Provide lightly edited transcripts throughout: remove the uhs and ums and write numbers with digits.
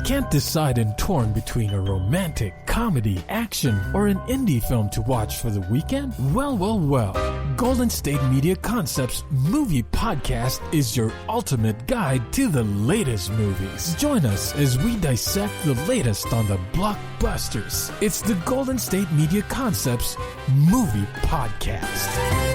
Can't decide and torn between a romantic, comedy, action, or an indie film to watch for the weekend? Well. Golden State Media Concepts Movie Podcast is your ultimate guide to the latest movies. Join us as we dissect the latest on the blockbusters. It's the Golden State Media Concepts Movie Podcast.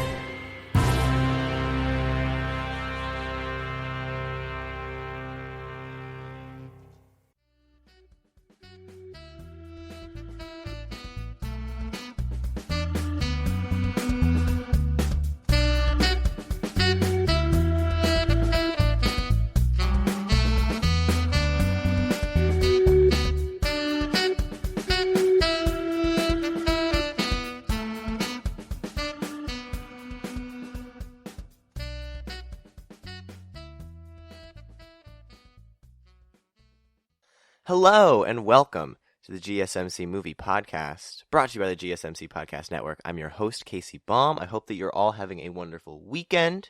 Hello and welcome to the GSMC Movie Podcast, brought to you by the GSMC Podcast Network. I'm your host, Casey Baum. I hope that you're all having a wonderful weekend.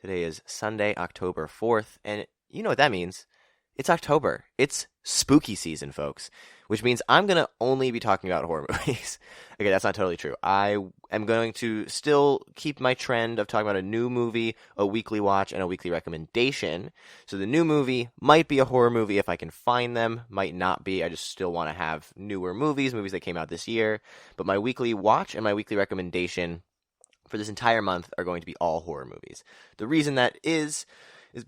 Today is Sunday, October 4th, and you know what that means. It's October. It's spooky season, folks, which means I'm going to only be talking about horror movies. Okay, that's not totally true. I am going to still keep my trend of talking about a new movie, a weekly watch, and a weekly recommendation. So the new movie might be a horror movie if I can find them, might not be. I just still want to have newer movies that came out this year. But my weekly watch and my weekly recommendation for this entire month are going to be all horror movies. The reason that is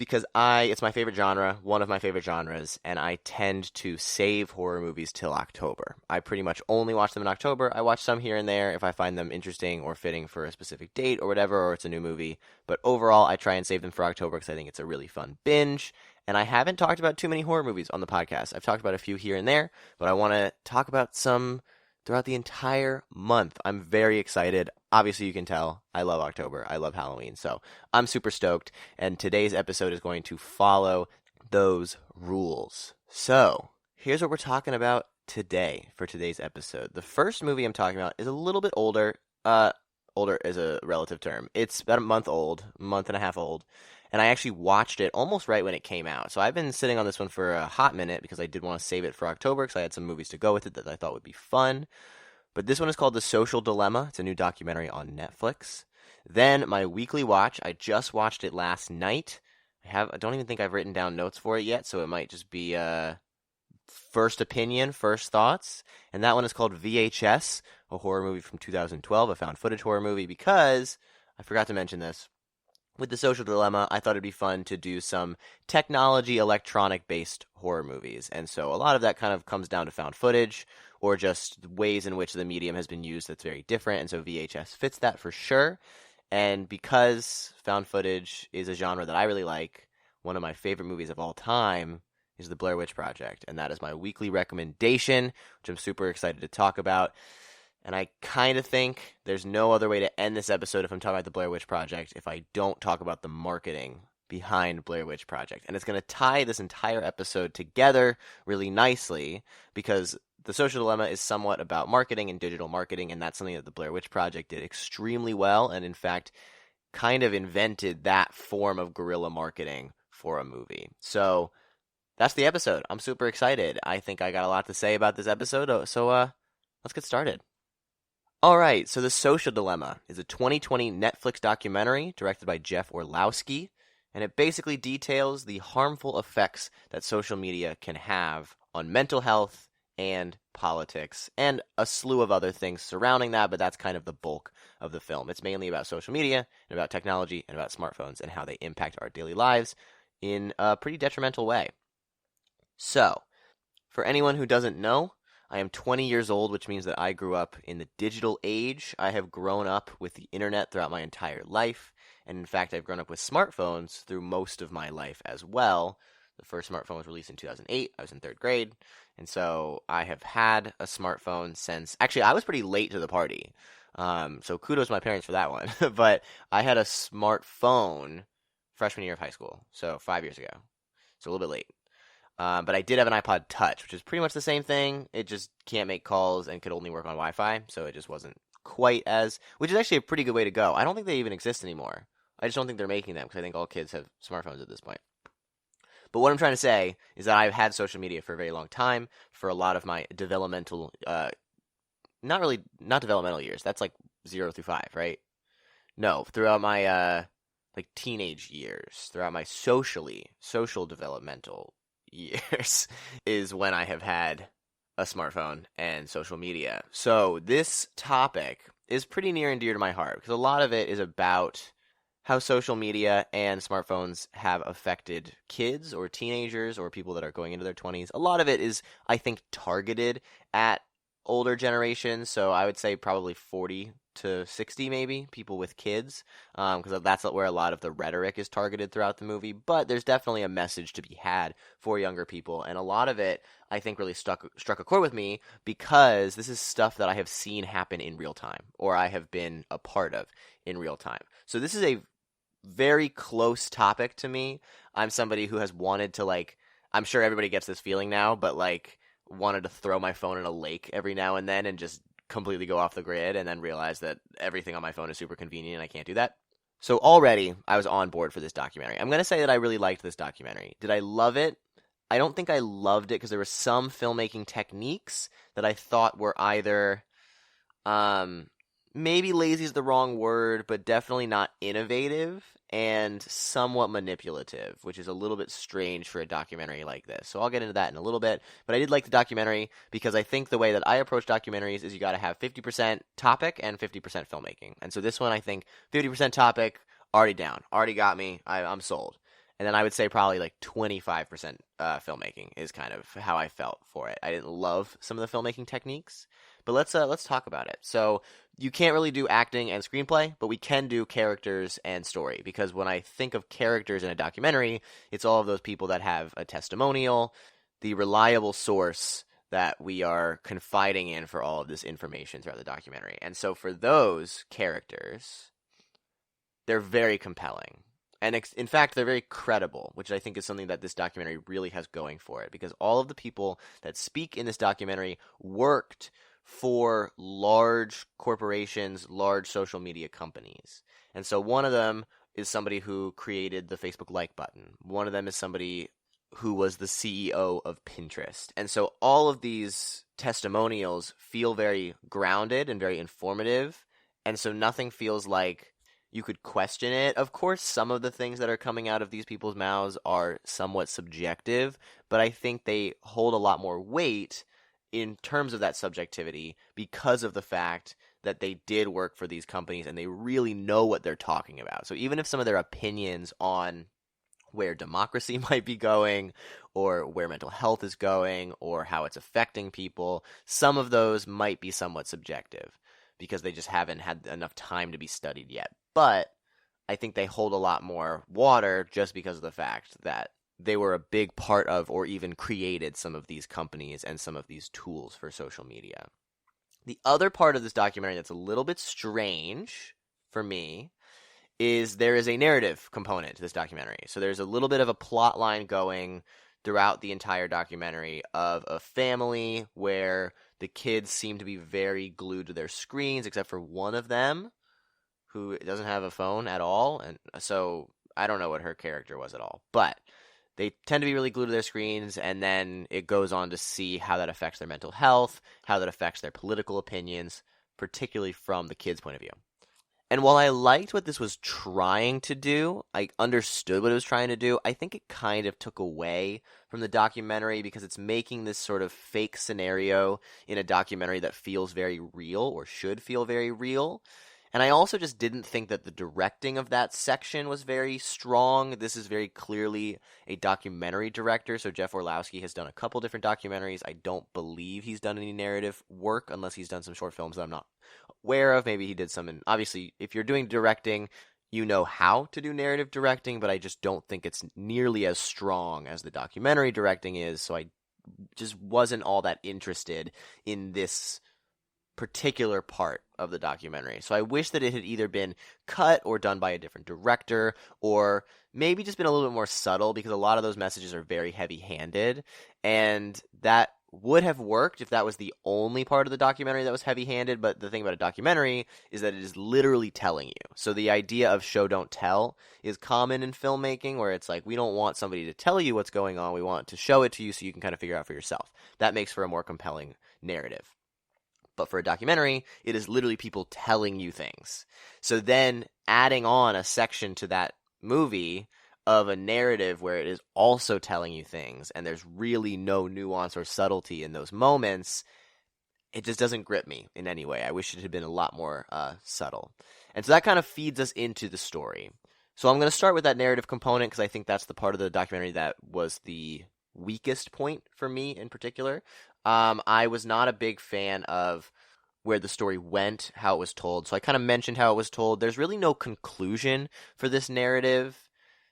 because it's my favorite genre, one of my favorite genres, and I tend to save horror movies till October. I pretty much only watch them in October. I watch some here and there if I find them interesting or fitting for a specific date or whatever, or it's a new movie. But overall, I try and save them for October because I think it's a really fun binge. And I haven't talked about too many horror movies on the podcast. I've talked about a few here and there, but I want to talk about some throughout the entire month. I'm very excited. Obviously, you can tell I love October. I love Halloween. So I'm super stoked. And today's episode is going to follow those rules. So here's what we're talking about today for today's episode. The first movie I'm talking about is a little bit older. Older is a relative term. It's about a month and a half old. And I actually watched it almost right when it came out. So I've been sitting on this one for a hot minute because I did want to save it for October because I had some movies to go with it that I thought would be fun. But this one is called The Social Dilemma. It's a new documentary on Netflix. Then my weekly watch, I just watched it last night. I don't even think I've written down notes for it yet, so it might just be first opinion, first thoughts. And that one is called VHS, a horror movie from 2012, a found footage horror movie, because I forgot to mention this. With The Social Dilemma, I thought it'd be fun to do some technology, electronic-based horror movies. And so a lot of that kind of comes down to found footage or just ways in which the medium has been used that's very different. And so VHS fits that for sure. And because found footage is a genre that I really like, one of my favorite movies of all time is The Blair Witch Project. And that is my weekly recommendation, which I'm super excited to talk about. And I kind of think there's no other way to end this episode if I'm talking about the Blair Witch Project if I don't talk about the marketing behind Blair Witch Project. And it's going to tie this entire episode together really nicely because The Social Dilemma is somewhat about marketing and digital marketing, and that's something that the Blair Witch Project did extremely well and, in fact, kind of invented that form of guerrilla marketing for a movie. So that's the episode. I'm super excited. I think I got a lot to say about this episode, so let's get started. All right, so The Social Dilemma is a 2020 Netflix documentary directed by Jeff Orlowski, and it basically details the harmful effects that social media can have on mental health and politics, and a slew of other things surrounding that, but that's kind of the bulk of the film. It's mainly about social media, and about technology, and about smartphones, and how they impact our daily lives in a pretty detrimental way. So, for anyone who doesn't know, I am 20 years old, which means that I grew up in the digital age. I have grown up with the internet throughout my entire life. And in fact, I've grown up with smartphones through most of my life as well. The first smartphone was released in 2008. I was in third grade. And so I have had a smartphone since... Actually, I was pretty late to the party. So kudos to my parents for that one. But I had a smartphone freshman year of high school. So 5 years ago. So a little bit late. But I did have an iPod Touch, which is pretty much the same thing. It just can't make calls and could only work on Wi-Fi, so it just wasn't quite as... Which is actually a pretty good way to go. I don't think they even exist anymore. I just don't think they're making them, because I think all kids have smartphones at this point. But what I'm trying to say is that I've had social media for a very long time, for a lot of my developmental, not developmental years. That's like 0 through 5, right? No, throughout my like teenage years, throughout my social developmental years is when I have had a smartphone and social media. So this topic is pretty near and dear to my heart because a lot of it is about how social media and smartphones have affected kids or teenagers or people that are going into their 20s. A lot of it is, I think, targeted at older generations. So I would say probably 40 to 60 maybe, people with kids, because that's where a lot of the rhetoric is targeted throughout the movie. But there's definitely a message to be had for younger people, and a lot of it, I think, really struck a chord with me because this is stuff that I have seen happen in real time, or I have been a part of in real time. So this is a very close topic to me. I'm somebody who has wanted to, like, I'm sure everybody gets this feeling now, but like wanted to throw my phone in a lake every now and then and just completely go off the grid and then realize that everything on my phone is super convenient and I can't do that. So already I was on board for this documentary. I'm going to say that I really liked this documentary. Did I love it? I don't think I loved it because there were some filmmaking techniques that I thought were either maybe lazy is the wrong word, but definitely not innovative and somewhat manipulative, which is a little bit strange for a documentary like this. So I'll get into that in a little bit. But I did like the documentary because I think the way that I approach documentaries is you got to have 50% topic and 50% filmmaking. And so this one, I think 50% topic, already down, already got me. I'm sold. And then I would say probably like 25% filmmaking is kind of how I felt for it. I didn't love some of the filmmaking techniques, but let's talk about it. So you can't really do acting and screenplay, but we can do characters and story, because when I think of characters in a documentary, it's all of those people that have a testimonial, the reliable source that we are confiding in for all of this information throughout the documentary. And so for those characters, they're very compelling. And in fact, they're very credible, which I think is something that this documentary really has going for it, because all of the people that speak in this documentary worked for large corporations, large social media companies. And so one of them is somebody who created the Facebook like button. One of them is somebody who was the CEO of Pinterest. And so all of these testimonials feel very grounded and very informative. And so nothing feels like you could question it. Of course, some of the things that are coming out of these people's mouths are somewhat subjective, but I think they hold a lot more weight in terms of that subjectivity because of the fact that they did work for these companies and they really know what they're talking about. So even if some of their opinions on where democracy might be going or where mental health is going or how it's affecting people, some of those might be somewhat subjective because they just haven't had enough time to be studied yet. But I think they hold a lot more water just because of the fact that they were a big part of or even created some of these companies and some of these tools for social media. The other part of this documentary that's a little bit strange for me is there is a narrative component to this documentary. So there's a little bit of a plot line going throughout the entire documentary of a family where the kids seem to be very glued to their screens, except for one of them who doesn't have a phone at all. And so I don't know what her character was at all, but they tend to be really glued to their screens, and then it goes on to see how that affects their mental health, how that affects their political opinions, particularly from the kids' point of view. And while I liked what this was trying to do, I understood what it was trying to do, I think it kind of took away from the documentary because it's making this sort of fake scenario in a documentary that feels very real or should feel very real. And I also just didn't think that the directing of that section was very strong. This is very clearly a documentary director. So Jeff Orlowski has done a couple different documentaries. I don't believe he's done any narrative work unless he's done some short films that I'm not aware of. Maybe he did some. And obviously, if you're doing directing, you know how to do narrative directing, but I just don't think it's nearly as strong as the documentary directing is. So I just wasn't all that interested in this particular part of the documentary. So I wish that it had either been cut or done by a different director, or maybe just been a little bit more subtle, because a lot of those messages are very heavy-handed, and that would have worked if that was the only part of the documentary that was heavy-handed, but the thing about a documentary is that it is literally telling you. So the idea of show don't tell is common in filmmaking, where it's like, we don't want somebody to tell you what's going on, we want to show it to you so you can kind of figure out for yourself. That makes for a more compelling narrative. But for a documentary, it is literally people telling you things. So then adding on a section to that movie of a narrative where it is also telling you things and there's really no nuance or subtlety in those moments, it just doesn't grip me in any way. I wish it had been a lot more subtle. And so that kind of feeds us into the story. So I'm going to start with that narrative component because I think that's the part of the documentary that was the weakest point for me in particular. I was not a big fan of where the story went, how it was told. So I kind of mentioned how it was told. There's really no conclusion for this narrative.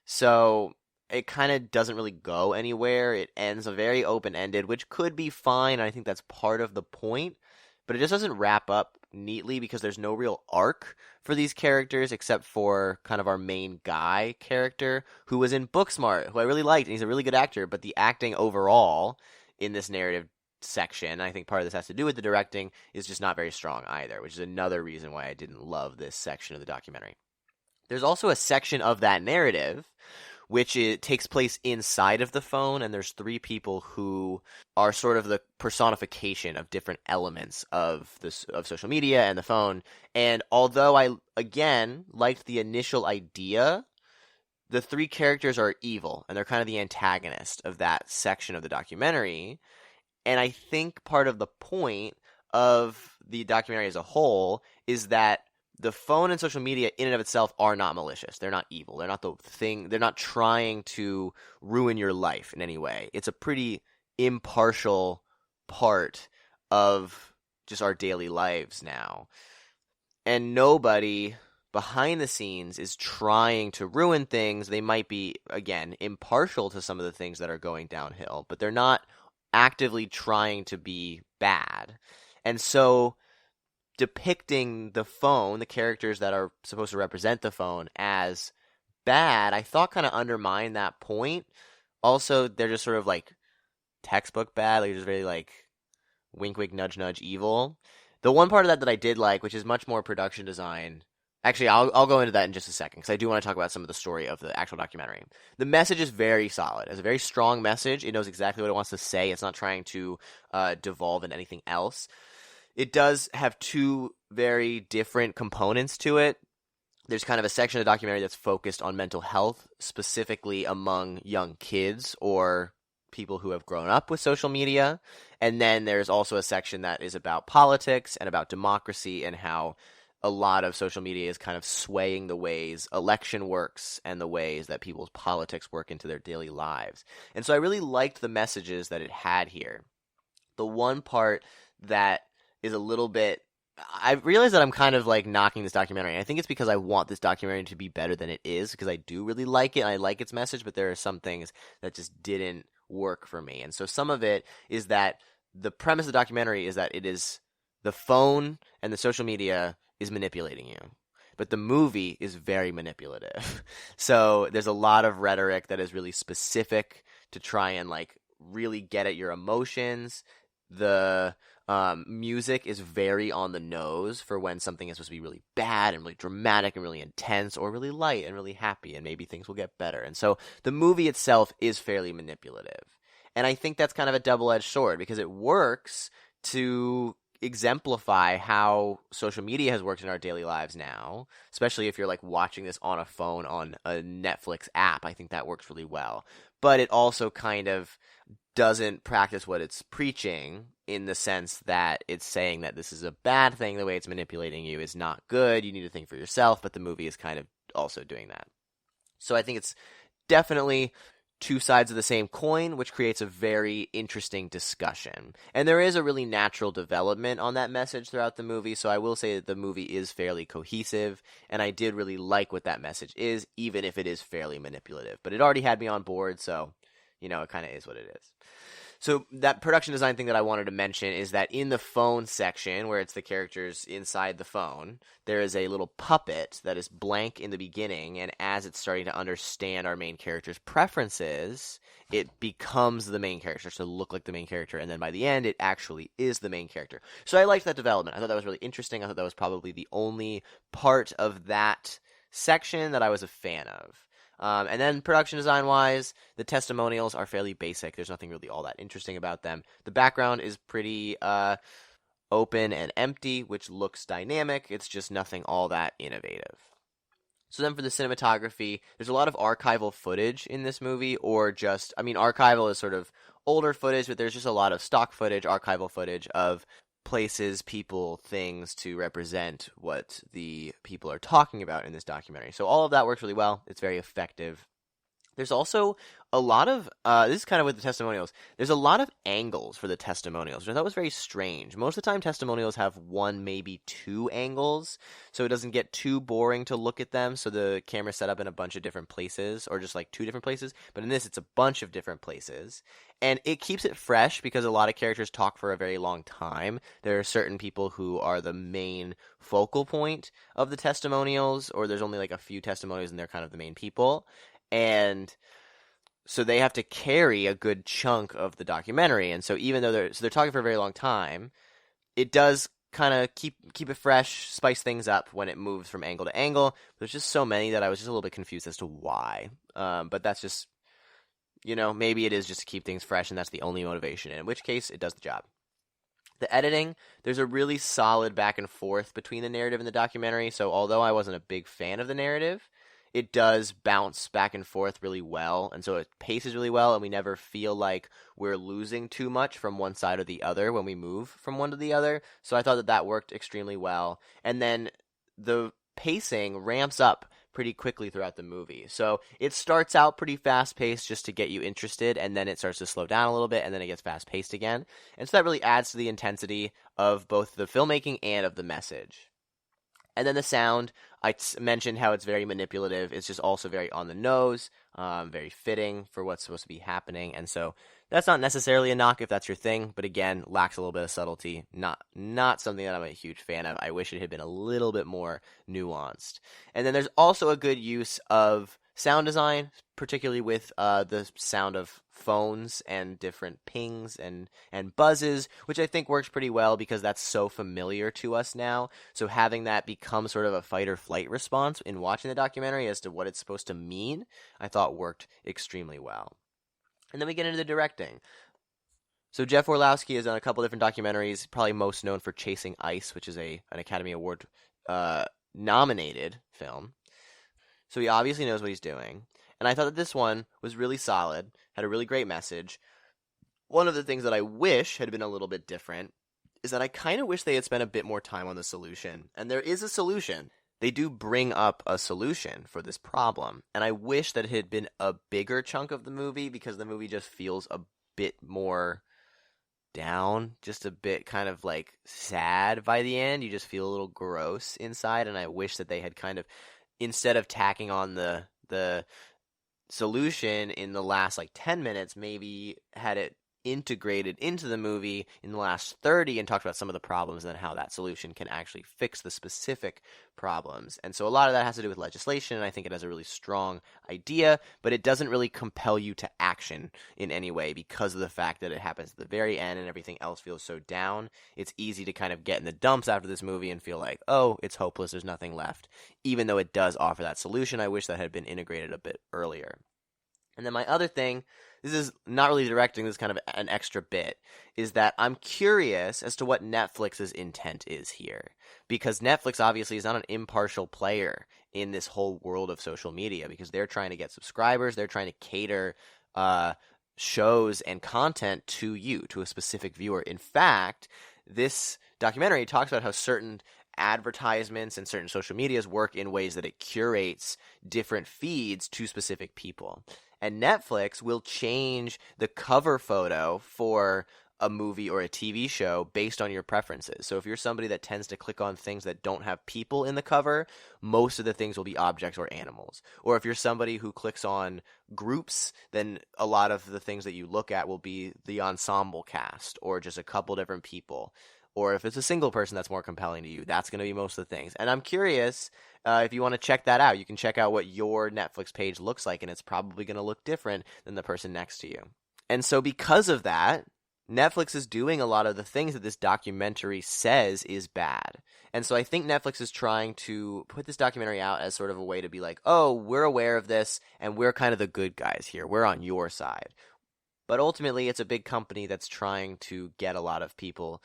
So it kind of doesn't really go anywhere. It ends a very open-ended, which could be fine. I think that's part of the point. But it just doesn't wrap up neatly because there's no real arc for these characters except for kind of our main guy character who was in Booksmart, who I really liked. And he's a really good actor. But the acting overall in this narrative section, I think part of this has to do with the directing, is just not very strong either, which is another reason why I didn't love this section of the documentary. There's also a section of that narrative which takes place inside of the phone, and there's three people who are sort of the personification of different elements of social media and the phone. And although I, again, liked the initial idea, the three characters are evil, and they're kind of the antagonist of that section of the documentary. And I think part of the point of the documentary as a whole is that the phone and social media in and of itself are not malicious. They're not evil. They're not the thing. They're not trying to ruin your life in any way. It's a pretty impartial part of just our daily lives now. And nobody behind the scenes is trying to ruin things. They might be, again, impartial to some of the things that are going downhill, but they're not actively trying to be bad. And so depicting the phone, the characters that are supposed to represent the phone, as bad, I thought kind of undermined that point. Also, they're just sort of like textbook bad, like just very like wink wink nudge nudge evil. The one part of that I did like, which is much more production design. Actually, I'll go into that in just a second because I do want to talk about some of the story of the actual documentary. The message is very solid. It's a very strong message. It knows exactly what it wants to say. It's not trying to devolve into anything else. It does have two very different components to it. There's kind of a section of the documentary that's focused on mental health, specifically among young kids or people who have grown up with social media. And then there's also a section that is about politics and about democracy and how a lot of social media is kind of swaying the ways election works and the ways that people's politics work into their daily lives. And so I really liked the messages that it had here. The one part that is a little bit, I realize that I'm kind of like knocking this documentary. I think it's because I want this documentary to be better than it is, because I do really like it and I like its message, but there are some things that just didn't work for me. And so some of it is that the premise of the documentary is that it is the phone and the social media is manipulating you. But the movie is very manipulative. So there's a lot of rhetoric that is really specific to try and like really get at your emotions. The music is very on the nose for when something is supposed to be really bad and really dramatic and really intense, or really light and really happy and maybe things will get better. And so the movie itself is fairly manipulative. And I think that's kind of a double-edged sword because it works to exemplify how social media has worked in our daily lives now, especially if you're like watching this on a phone on a Netflix app. I think that works really well. But it also kind of doesn't practice what it's preaching, in the sense that it's saying that this is a bad thing. The way it's manipulating you is not good. You need to think for yourself, but the movie is kind of also doing that. So I think it's definitely two sides of the same coin, which creates a very interesting discussion. And there is a really natural development on that message throughout the movie, so I will say that the movie is fairly cohesive, and I did really like what that message is, even if it is fairly manipulative. But it already had me on board, so, you know, it kind of is what it is. So that production design thing that I wanted to mention is that in the phone section, where it's the characters inside the phone, there is a little puppet that is blank in the beginning, and as it's starting to understand our main character's preferences, it becomes the main character, starts to look like the main character, and then by the end, it actually is the main character. So I liked that development. I thought that was really interesting. I thought that was probably the only part of that section that I was a fan of. And then production design-wise, the testimonials are fairly basic. There's nothing really all that interesting about them. The background is pretty open and empty, which looks dynamic. It's just nothing all that innovative. So then for the cinematography, there's a lot of archival footage in this movie, or just, I mean, archival is sort of older footage, but there's just a lot of stock footage, archival footage of places, people, things to represent what the people are talking about in this documentary. So all of that works really well. It's very effective. There's also a lot of, this is kind of with the testimonials, there's a lot of angles for the testimonials, which I thought was very strange. Most of the time, testimonials have one, maybe two angles, so it doesn't get too boring to look at them, so the camera's set up in a bunch of different places, or just like two different places, but in this, it's a bunch of different places. And it keeps it fresh because a lot of characters talk for a very long time. There are certain people who are the main focal point of the testimonials, or there's only like a few testimonials and they're kind of the main people. And so they have to carry a good chunk of the documentary. And so even though they're talking for a very long time, it does kind of keep it fresh, spice things up when it moves from angle to angle. There's just so many that I was just a little bit confused as to why. But that's just, maybe it is just to keep things fresh, and that's the only motivation, in which case it does the job. The editing, there's a really solid back and forth between the narrative and the documentary. So although I wasn't a big fan of the narrative, it does bounce back and forth really well, and so it paces really well, and we never feel like we're losing too much from one side or the other when we move from one to the other. So I thought that worked extremely well. And then the pacing ramps up pretty quickly throughout the movie. So it starts out pretty fast-paced just to get you interested, and then it starts to slow down a little bit, and then it gets fast-paced again. And so that really adds to the intensity of both the filmmaking and of the message. And then the sound, I mentioned how it's very manipulative. It's just also very on the nose, very fitting for what's supposed to be happening. And so that's not necessarily a knock if that's your thing, but again, lacks a little bit of subtlety. Not something that I'm a huge fan of. I wish it had been a little bit more nuanced. And then there's also a good use of sound design, particularly with the sound of phones and different pings and buzzes, which I think works pretty well because that's so familiar to us now. So having that become sort of a fight or flight response in watching the documentary as to what it's supposed to mean, I thought worked extremely well. And then we get into the directing. So Jeff Orlowski has done a couple different documentaries, probably most known for Chasing Ice, which is an Academy Award nominated film. So he obviously knows what he's doing. And I thought that this one was really solid, had a really great message. One of the things that I wish had been a little bit different is that I kind of wish they had spent a bit more time on the solution. And there is a solution. They do bring up a solution for this problem. And I wish that it had been a bigger chunk of the movie because the movie just feels a bit more down, just a bit kind of like sad by the end. You just feel a little gross inside. And I wish that they had kind of, instead of tacking on the solution in the last 10 minutes, maybe had it integrated into the movie in the last 30 and talked about some of the problems and then how that solution can actually fix the specific problems. And so a lot of that has to do with legislation, and I think it has a really strong idea, but it doesn't really compel you to action in any way because of the fact that it happens at the very end and everything else feels so down. It's easy to kind of get in the dumps after this movie and feel like, oh, it's hopeless, there's nothing left. Even though it does offer that solution, I wish that had been integrated a bit earlier. And then my other thing, this is not really directing, this is kind of an extra bit, is that I'm curious as to what Netflix's intent is here. Because Netflix obviously is not an impartial player in this whole world of social media because they're trying to get subscribers, they're trying to cater shows and content to you, to a specific viewer. In fact, this documentary talks about how certain advertisements and certain social medias work in ways that it curates different feeds to specific people. And Netflix will change the cover photo for a movie or a TV show based on your preferences. So if you're somebody that tends to click on things that don't have people in the cover, most of the things will be objects or animals. Or if you're somebody who clicks on groups, then a lot of the things that you look at will be the ensemble cast or just a couple different people. Or if it's a single person that's more compelling to you, that's going to be most of the things. And I'm curious if you want to check that out. You can check out what your Netflix page looks like, and it's probably going to look different than the person next to you. And so because of that, Netflix is doing a lot of the things that this documentary says is bad. And so I think Netflix is trying to put this documentary out as sort of a way to be like, oh, we're aware of this, and we're kind of the good guys here. We're on your side. But ultimately, it's a big company that's trying to get a lot of people.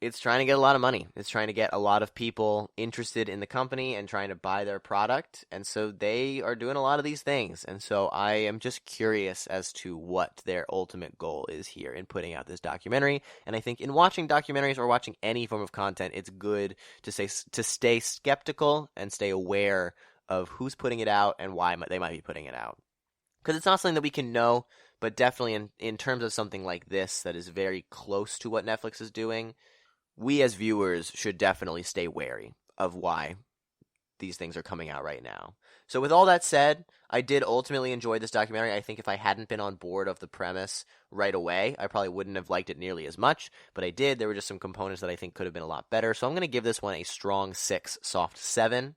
It's trying to get a lot of money. It's trying to get a lot of people interested in the company and trying to buy their product. And so they are doing a lot of these things. And so I am just curious as to what their ultimate goal is here in putting out this documentary. And I think in watching documentaries or watching any form of content, it's good to stay skeptical and stay aware of who's putting it out and why they might be putting it out. Because it's not something that we can know, but definitely in terms of something like this that is very close to what Netflix is doing, we as viewers should definitely stay wary of why these things are coming out right now. So with all that said, I did ultimately enjoy this documentary. I think if I hadn't been on board of the premise right away, I probably wouldn't have liked it nearly as much, but I did. There were just some components that I think could have been a lot better. So I'm going to give this one a strong 6, soft 7.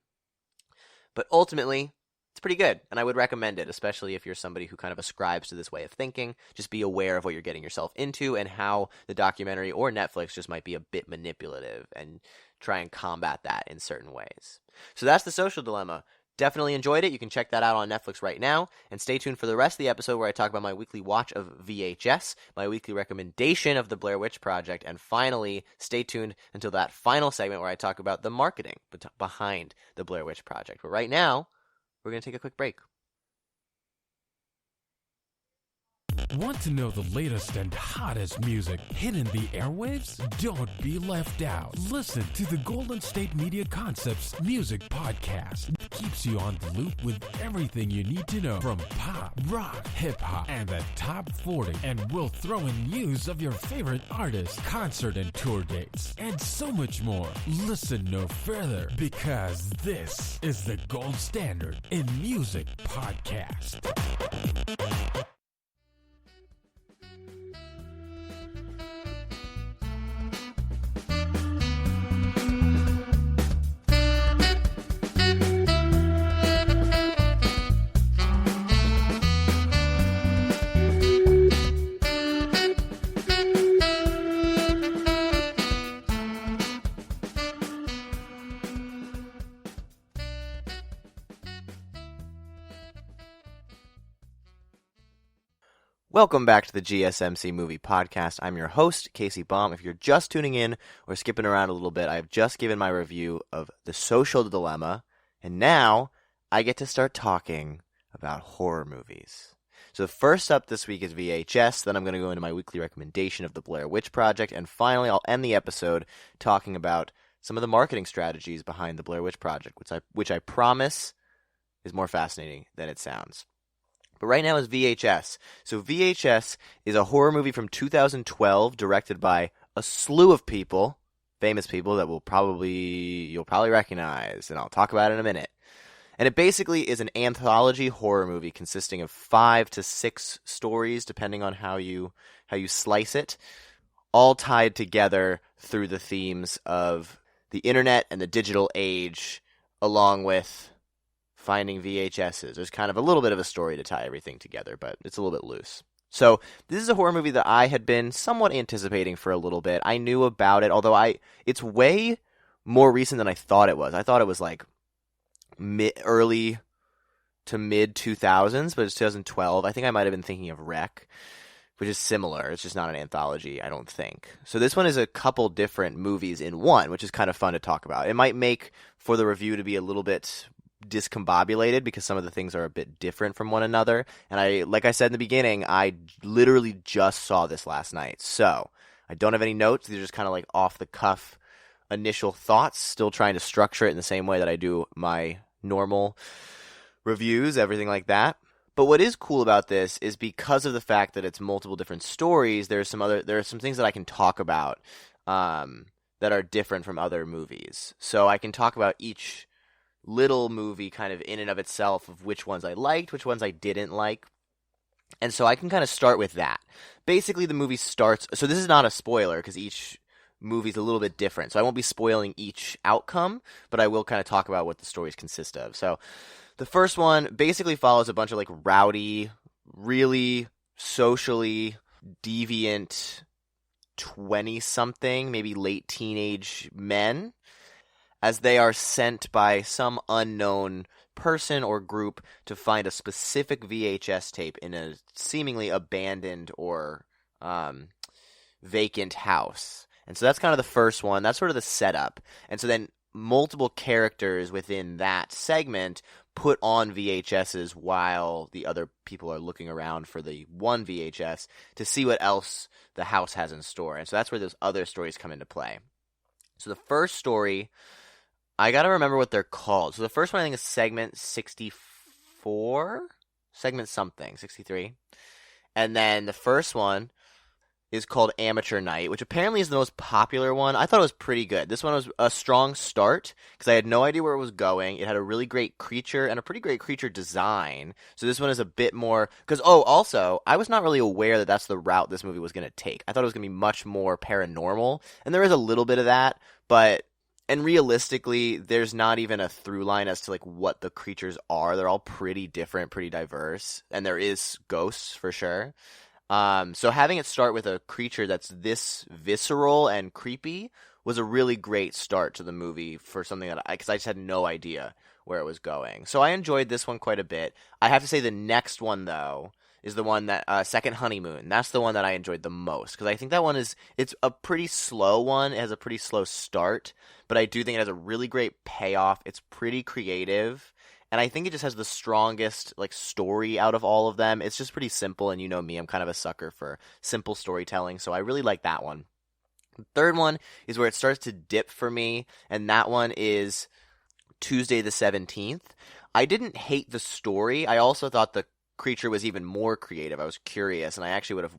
But ultimately, it's pretty good, and I would recommend it, especially if you're somebody who kind of ascribes to this way of thinking. Just be aware of what you're getting yourself into and how the documentary or Netflix just might be a bit manipulative, and try and combat that in certain ways. So that's The Social Dilemma. Definitely enjoyed it. You can check that out on Netflix right now, and stay tuned for the rest of the episode where I talk about my weekly watch of VHS, my weekly recommendation of the Blair Witch Project, and finally, stay tuned until that final segment where I talk about the marketing behind the Blair Witch Project. But right now, we're going to take a quick break. Want to know the latest and hottest music hitting the airwaves? Don't be left out. Listen to the Golden State Media Concepts Music Podcast. It keeps you on the loop with everything you need to know from pop, rock, hip-hop, and the top 40. And we'll throw in news of your favorite artists, concert and tour dates, and so much more. Listen no further, because this is the gold standard in music podcast. Welcome back to the GSMC Movie Podcast. I'm your host, Casey Baum. If you're just tuning in or skipping around a little bit, I've just given my review of The Social Dilemma, and now I get to start talking about horror movies. So first up this week is VHS, then I'm going to go into my weekly recommendation of the Blair Witch Project, and finally I'll end the episode talking about some of the marketing strategies behind the Blair Witch Project, which I promise is more fascinating than it sounds. But right now is VHS. So VHS is a horror movie from 2012 directed by a slew of people, famous people that you'll probably recognize, and I'll talk about it in a minute. And it basically is an anthology horror movie consisting of 5 to 6 stories, depending on how you slice it, all tied together through the themes of the internet and the digital age, along with finding VHSs. There's kind of a little bit of a story to tie everything together, but it's a little bit loose. So this is a horror movie that I had been somewhat anticipating for a little bit. I knew about it, although it's way more recent than I thought it was. I thought it was like early to mid 2000s, but it's 2012. I think I might have been thinking of Rec, which is similar. It's just not an anthology, I don't think. So this one is a couple different movies in one, which is kind of fun to talk about. It might make for the review to be a little bit discombobulated because some of the things are a bit different from one another. And like I said in the beginning, I literally just saw this last night. So I don't have any notes. These are just kind of like off the cuff initial thoughts, still trying to structure it in the same way that I do my normal reviews, everything like that. But what is cool about this is because of the fact that it's multiple different stories, there are some things that I can talk about that are different from other movies. So I can talk about each little movie kind of in and of itself, of which ones I liked, which ones I didn't like. And so I can kind of start with that. Basically, the movie starts. So this is not a spoiler because each movie's a little bit different. So I won't be spoiling each outcome, but I will kind of talk about what the stories consist of. So the first one basically follows a bunch of like rowdy, really socially deviant 20-something, maybe late teenage men, as they are sent by some unknown person or group to find a specific VHS tape in a seemingly abandoned or vacant house. And so that's kind of the first one. That's sort of the setup. And so then multiple characters within that segment put on VHSs while the other people are looking around for the one VHS to see what else the house has in store. And so that's where those other stories come into play. So the first story, I got to remember what they're called. So the first one I think is segment 64? Segment something, 63. And then the first one is called Amateur Night, which apparently is the most popular one. I thought it was pretty good. This one was a strong start because I had no idea where it was going. It had a really great creature and a pretty great creature design. So this one is a bit more because also I was not really aware that that's the route this movie was going to take. I thought it was going to be much more paranormal, and there is a little bit of that, and realistically, there's not even a through line as to like what the creatures are. They're all pretty different, pretty diverse, and there is ghosts for sure. So having it start with a creature that's this visceral and creepy was a really great start to the movie for something because I just had no idea where it was going. So I enjoyed this one quite a bit. I have to say the next one though is the one that Second Honeymoon. That's the one that I enjoyed the most because I think that one it's a pretty slow one. It has a pretty slow start, but I do think it has a really great payoff. It's pretty creative. And I think it just has the strongest like story out of all of them. It's just pretty simple, and you know me, I'm kind of a sucker for simple storytelling, so I really like that one. The third one is where it starts to dip for me, and that one is Tuesday the 17th. I didn't hate the story. I also thought the creature was even more creative. I was curious, and I actually would have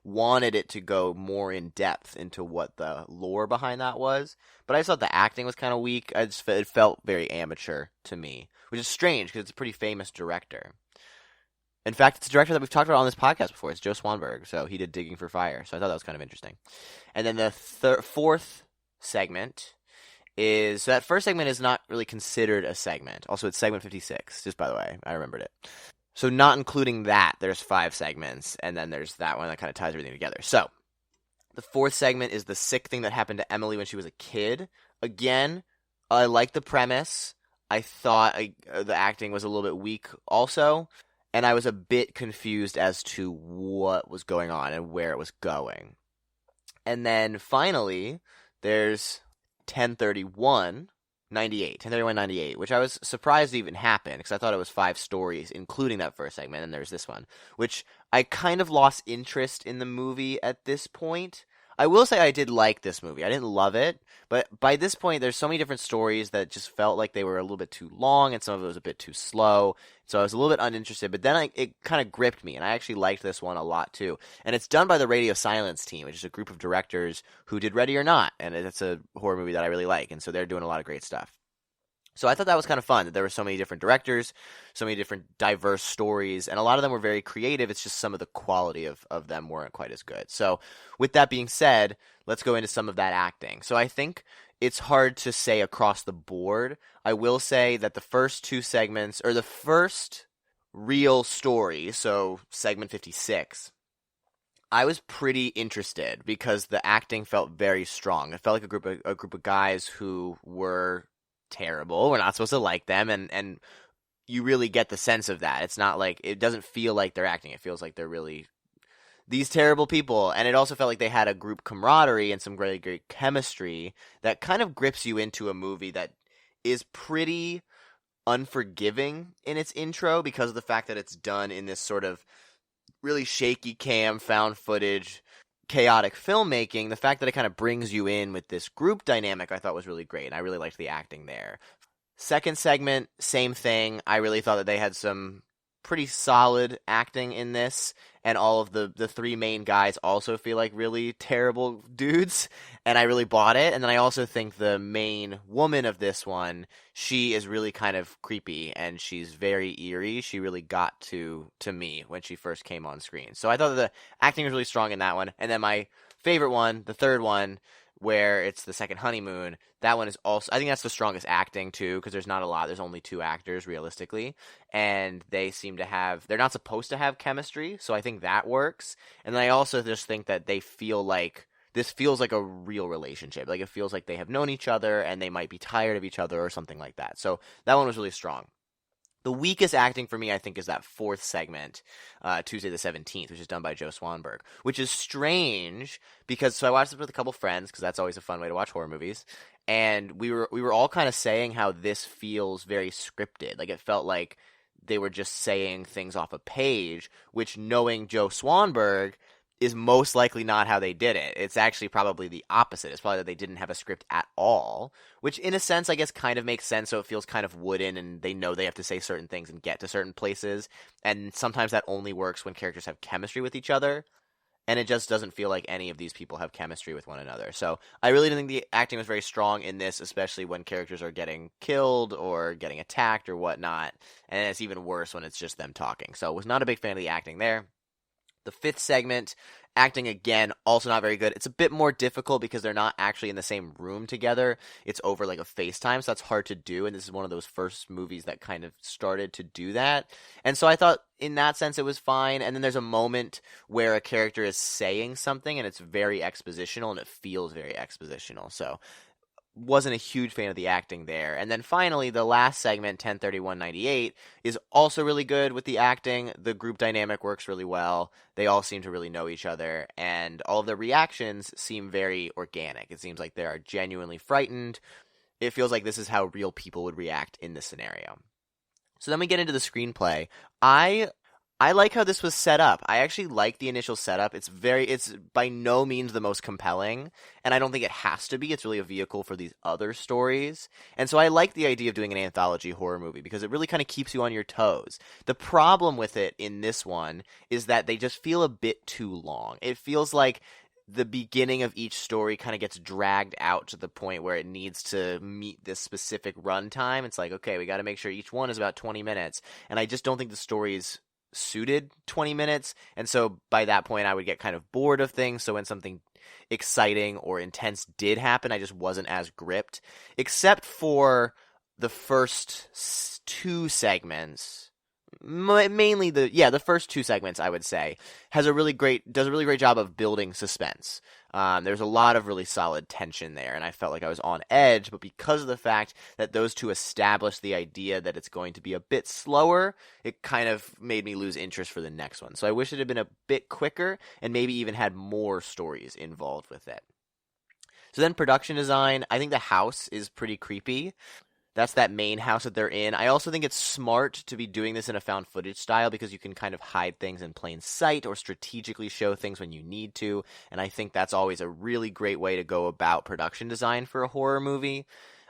wanted it to go more in depth into what the lore behind that was. But I just thought the acting was kind of weak. It felt very amateur to me, which is strange because it's a pretty famous director. In fact, it's a director that we've talked about on this podcast before. It's Joe Swanberg, so he did Digging for Fire. So I thought that was kind of interesting. And then the fourth segment is... So that first segment is not really considered a segment. Also, it's segment 56, just by the way. I remembered it. So not including that, there's 5 segments, and then there's that one that kind of ties everything together. So the fourth segment is the sick thing that happened to Emily when she was a kid. Again, I like the premise. I thought the acting was a little bit weak also, and I was a bit confused as to what was going on and where it was going. And then finally, there's 1031-98, which I was surprised even happened because I thought it was 5 stories, including that first segment, and there's this one, which I kind of lost interest in the movie at this point. I will say I did like this movie. I didn't love it, but by this point, there's so many different stories that just felt like they were a little bit too long, and some of it was a bit too slow, so I was a little bit uninterested, but then it kind of gripped me, and I actually liked this one a lot, too. And it's done by the Radio Silence team, which is a group of directors who did Ready or Not, and it's a horror movie that I really like, and so they're doing a lot of great stuff. So I thought that was kind of fun, that there were so many different directors, so many different diverse stories, and a lot of them were very creative. It's just some of the quality of them weren't quite as good. So with that being said, let's go into some of that acting. So I think it's hard to say across the board. I will say that the first 2 segments, or the first real story, so segment 56, I was pretty interested because the acting felt very strong. It felt like a group of guys who were terrible. We're not supposed to like them, and you really get the sense of that. It's not like, it doesn't feel like they're acting. It feels like they're really these terrible people. And it also felt like they had a group camaraderie and some really great chemistry that kind of grips you into a movie that is pretty unforgiving in its intro because of the fact that it's done in this sort of really shaky cam, found footage, chaotic filmmaking. The fact that it kind of brings you in with this group dynamic I thought was really great, and I really liked the acting there. Second segment, same thing. I really thought that they had some pretty solid acting in this, and all of the three main guys also feel like really terrible dudes, and I really bought it. And then I also think the main woman of this one, she is really kind of creepy, and she's very eerie. She really got to me when she first came on screen. So I thought the acting was really strong in that one. And then my favorite one, the third one, where it's the second honeymoon, that one is also, I think that's the strongest acting too, because there's not a lot, there's only two actors realistically, and they seem to have, they're not supposed to have chemistry, so I think that works. And then I also just think that they feel like, this feels like a real relationship, like it feels like they have known each other and they might be tired of each other or something like that. So that one was really strong. The weakest acting for me, I think, is that fourth segment, Tuesday the 17th, which is done by Joe Swanberg, which is strange because, so I watched this with a couple friends because that's always a fun way to watch horror movies, and we were all kind of saying how this feels very scripted. Like, it felt like they were just saying things off a page, which, knowing Joe Swanberg, is most likely not how they did it. It's actually probably the opposite. It's probably that they didn't have a script at all, which in a sense, I guess, kind of makes sense. So it feels kind of wooden, and they know they have to say certain things and get to certain places. And sometimes that only works when characters have chemistry with each other. And it just doesn't feel like any of these people have chemistry with one another. So I really didn't think the acting was very strong in this, especially when characters are getting killed or getting attacked or whatnot. And it's even worse when it's just them talking. So I was not a big fan of the acting there. The fifth segment, acting again, also not very good. It's a bit more difficult because they're not actually in the same room together. It's over like a FaceTime, so that's hard to do. And this is one of those first movies that kind of started to do that. And so I thought in that sense it was fine. And then there's a moment where a character is saying something and it's very expositional and it feels very expositional. So wasn't a huge fan of the acting there. And then finally, the last segment, 10/31/98, is also really good with the acting. The group dynamic works really well. They all seem to really know each other, and all of the reactions seem very organic. It seems like they are genuinely frightened. It feels like this is how real people would react in this scenario. So then we get into the screenplay. I like how this was set up. I actually like the initial setup. It's by no means the most compelling, and I don't think it has to be. It's really a vehicle for these other stories. And so I like the idea of doing an anthology horror movie because it really kind of keeps you on your toes. The problem with it in this one is that they just feel a bit too long. It feels like the beginning of each story kind of gets dragged out to the point where it needs to meet this specific runtime. It's like, okay, we got to make sure each one is about 20 minutes. And I just don't think the stories suited 20 minutes, and so by that point I would get kind of bored of things. So when something exciting or intense did happen, I just wasn't as gripped, except for the first two segments. Mainly the first two segments, I would say, does a really great job of building suspense. There's a lot of really solid tension there, and I felt like I was on edge, but because of the fact that those two established the idea that it's going to be a bit slower, it kind of made me lose interest for the next one. So I wish it had been a bit quicker and maybe even had more stories involved with it. So then production design, I think the house is pretty creepy. That's that main house that they're in. I also think it's smart to be doing this in a found footage style because you can kind of hide things in plain sight or strategically show things when you need to. And I think that's always a really great way to go about production design for a horror movie.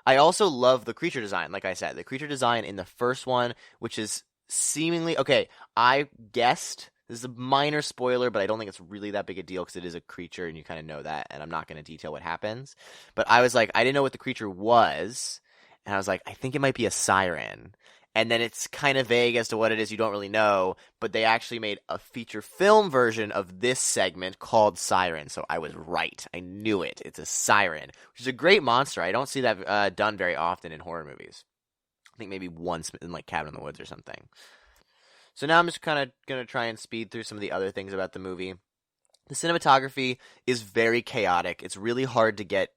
I also love the creature design. Like I said, the creature design in the first one, which is seemingly, okay, I guessed, this is a minor spoiler, but I don't think it's really that big a deal because it is a creature and you kind of know that, and I'm not going to detail what happens. But I was like, I didn't know what the creature was. And I was like, I think it might be a siren. And then it's kind of vague as to what it is. You don't really know. But they actually made a feature film version of this segment called Siren. So I was right. I knew it. It's a siren, which is a great monster. I don't see that done very often in horror movies. I think maybe once in like Cabin in the Woods or something. So now I'm just kind of going to try and speed through some of the other things about the movie. The cinematography is very chaotic. It's really hard to get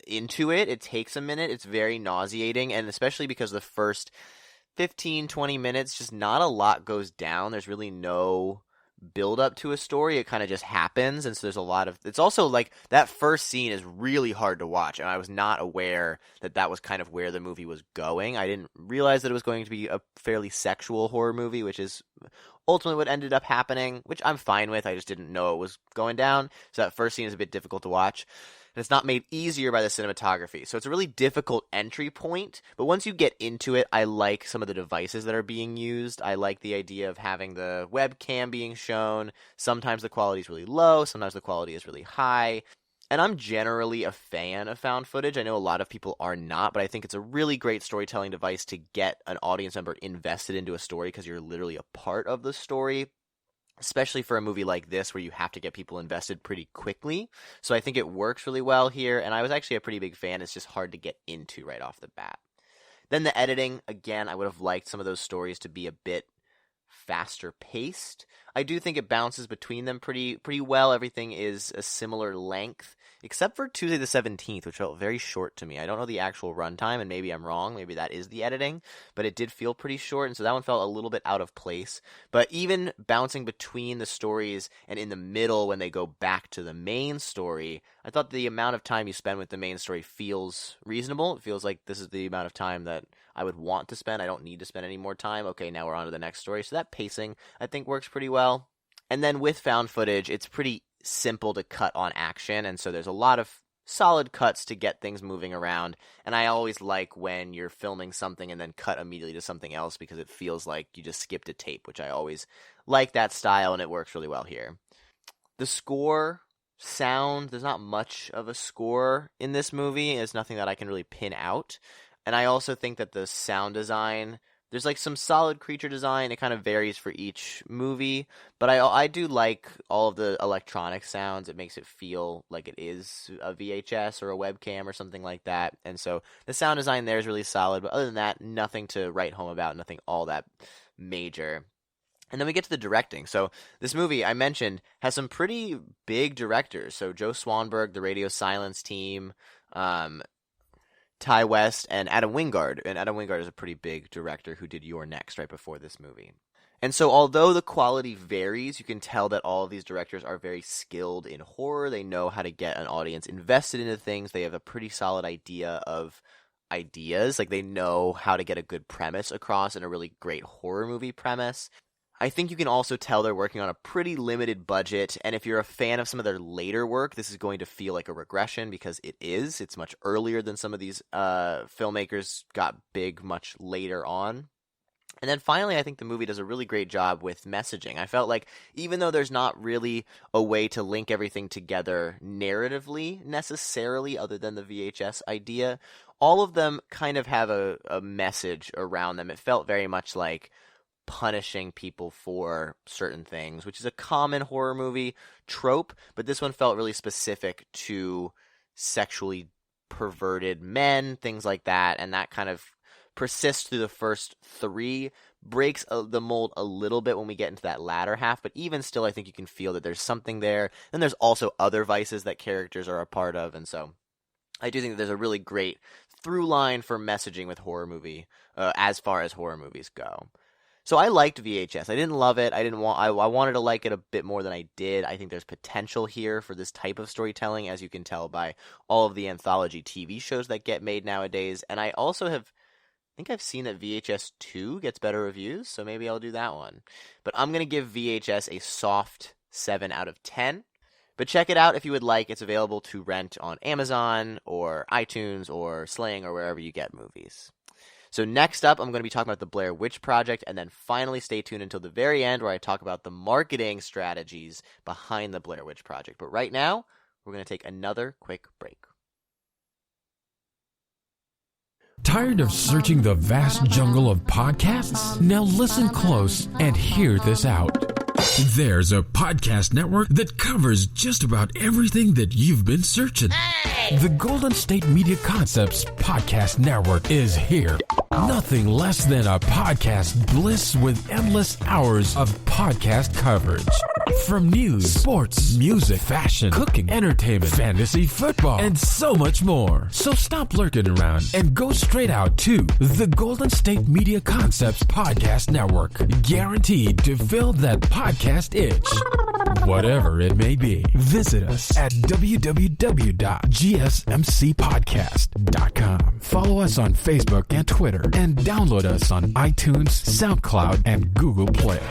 into it. It takes a minute. It's very nauseating, and especially because the first 15-20 minutes just not a lot goes down. There's really no build up to a story. It kind of just happens, and so there's a lot of, it's also like that first scene is really hard to watch, and I was not aware that that was kind of where the movie was going. I didn't realize that it was going to be a fairly sexual horror movie, which is ultimately what ended up happening, which I'm fine with. I just didn't know it was going down, so that first scene is a bit difficult to watch. and it's not made easier by the cinematography. So it's a really difficult entry point, but once you get into it, I like some of the devices that are being used. I like the idea of having the webcam being shown. Sometimes the quality is really low, sometimes the quality is really high. And I'm generally a fan of found footage. I know a lot of people are not, but I think it's a really great storytelling device to get an audience member invested into a story because you're literally a part of the story, especially for a movie like this where you have to get people invested pretty quickly. So I think it works really well here, and I was actually a pretty big fan. It's just hard to get into right off the bat. Then the editing, again, I would have liked some of those stories to be a bit faster paced. I do think it bounces between them pretty well. Everything is a similar length, except for Tuesday the 17th, which felt very short to me. I don't know the actual runtime, and maybe I'm wrong. Maybe that is the editing, but it did feel pretty short, and so that one felt a little bit out of place. But even bouncing between the stories and in the middle when they go back to the main story, I thought the amount of time you spend with the main story feels reasonable. It feels like this is the amount of time that I would want to spend. I don't need to spend any more time. Okay, now we're on to the next story. So that pacing, I think, works pretty well. And then with found footage, it's pretty simple to cut on action, and so there's a lot of solid cuts to get things moving around. And I always like when you're filming something and then cut immediately to something else because it feels like you just skipped a tape, which I always like that style, and it works really well here. The score, sound, there's not much of a score in this movie. It's nothing that I can really pin out. And I also think that the sound design, there's like some solid creature design. It kind of varies for each movie, but I do like all of the electronic sounds. It makes it feel like it is a VHS or a webcam or something like that. And so the sound design there is really solid, but other than that, nothing to write home about, nothing all that major. And then we get to the directing. So this movie, I mentioned, has some pretty big directors. So Joe Swanberg, the Radio Silence team, Ty West, and Adam Wingard. And Adam Wingard is a pretty big director who did You're Next right before this movie. And so although the quality varies, you can tell that all of these directors are very skilled in horror. They know how to get an audience invested into things. They have a pretty solid idea of ideas. Like, they know how to get a good premise across in a really great horror movie premise. I think you can also tell they're working on a pretty limited budget, and if you're a fan of some of their later work, this is going to feel like a regression because it is. It's much earlier than some of these filmmakers got big much later on. And then finally, I think the movie does a really great job with messaging. I felt like even though there's not really a way to link everything together narratively necessarily other than the VHS idea, all of them kind of have a message around them. It felt very much like punishing people for certain things, which is a common horror movie trope, but this one felt really specific to sexually perverted men, things like that, and that kind of persists through the first three, breaks the mold a little bit when we get into that latter half, but even still I think you can feel that there's something there. And there's also other vices that characters are a part of, and so I do think that there's a really great through line for messaging with horror movie as far as horror movies go. So I liked VHS. I didn't love it. I wanted to like it a bit more than I did. I think there's potential here for this type of storytelling, as you can tell by all of the anthology TV shows that get made nowadays. And I also think I've seen that VHS 2 gets better reviews, so maybe I'll do that one. But I'm going to give VHS a soft 7 out of 10. But check it out if you would like. It's available to rent on Amazon or iTunes or Sling or wherever you get movies. So next up, I'm going to be talking about the Blair Witch Project, and then finally stay tuned until the very end where I talk about the marketing strategies behind the Blair Witch Project. But right now, we're going to take another quick break. Tired of searching the vast jungle of podcasts? Now listen close and hear this out. There's a podcast network that covers just about everything that you've been searching. Hey! The Golden State Media Concepts Podcast Network is here. Nothing less than a podcast bliss with endless hours of podcast coverage. From news, sports, music, fashion, cooking, entertainment, fantasy, football, and so much more. So stop lurking around and go straight out to the Golden State Media Concepts Podcast Network. Guaranteed to fill that podcast itch. Whatever it may be. Visit us at www.gsmcpodcast.com. Follow us on Facebook and Twitter, and download us on iTunes, SoundCloud, and Google Play.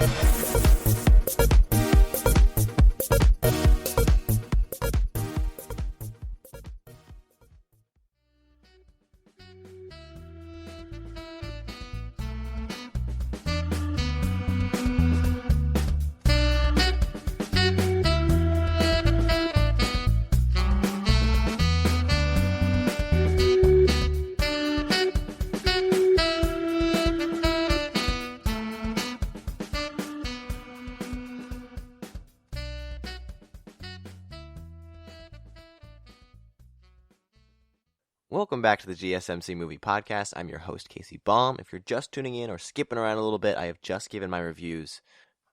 Welcome back to the GSMC Movie Podcast. I'm your host, Casey Baum. If you're just tuning in or skipping around a little bit, I have just given my reviews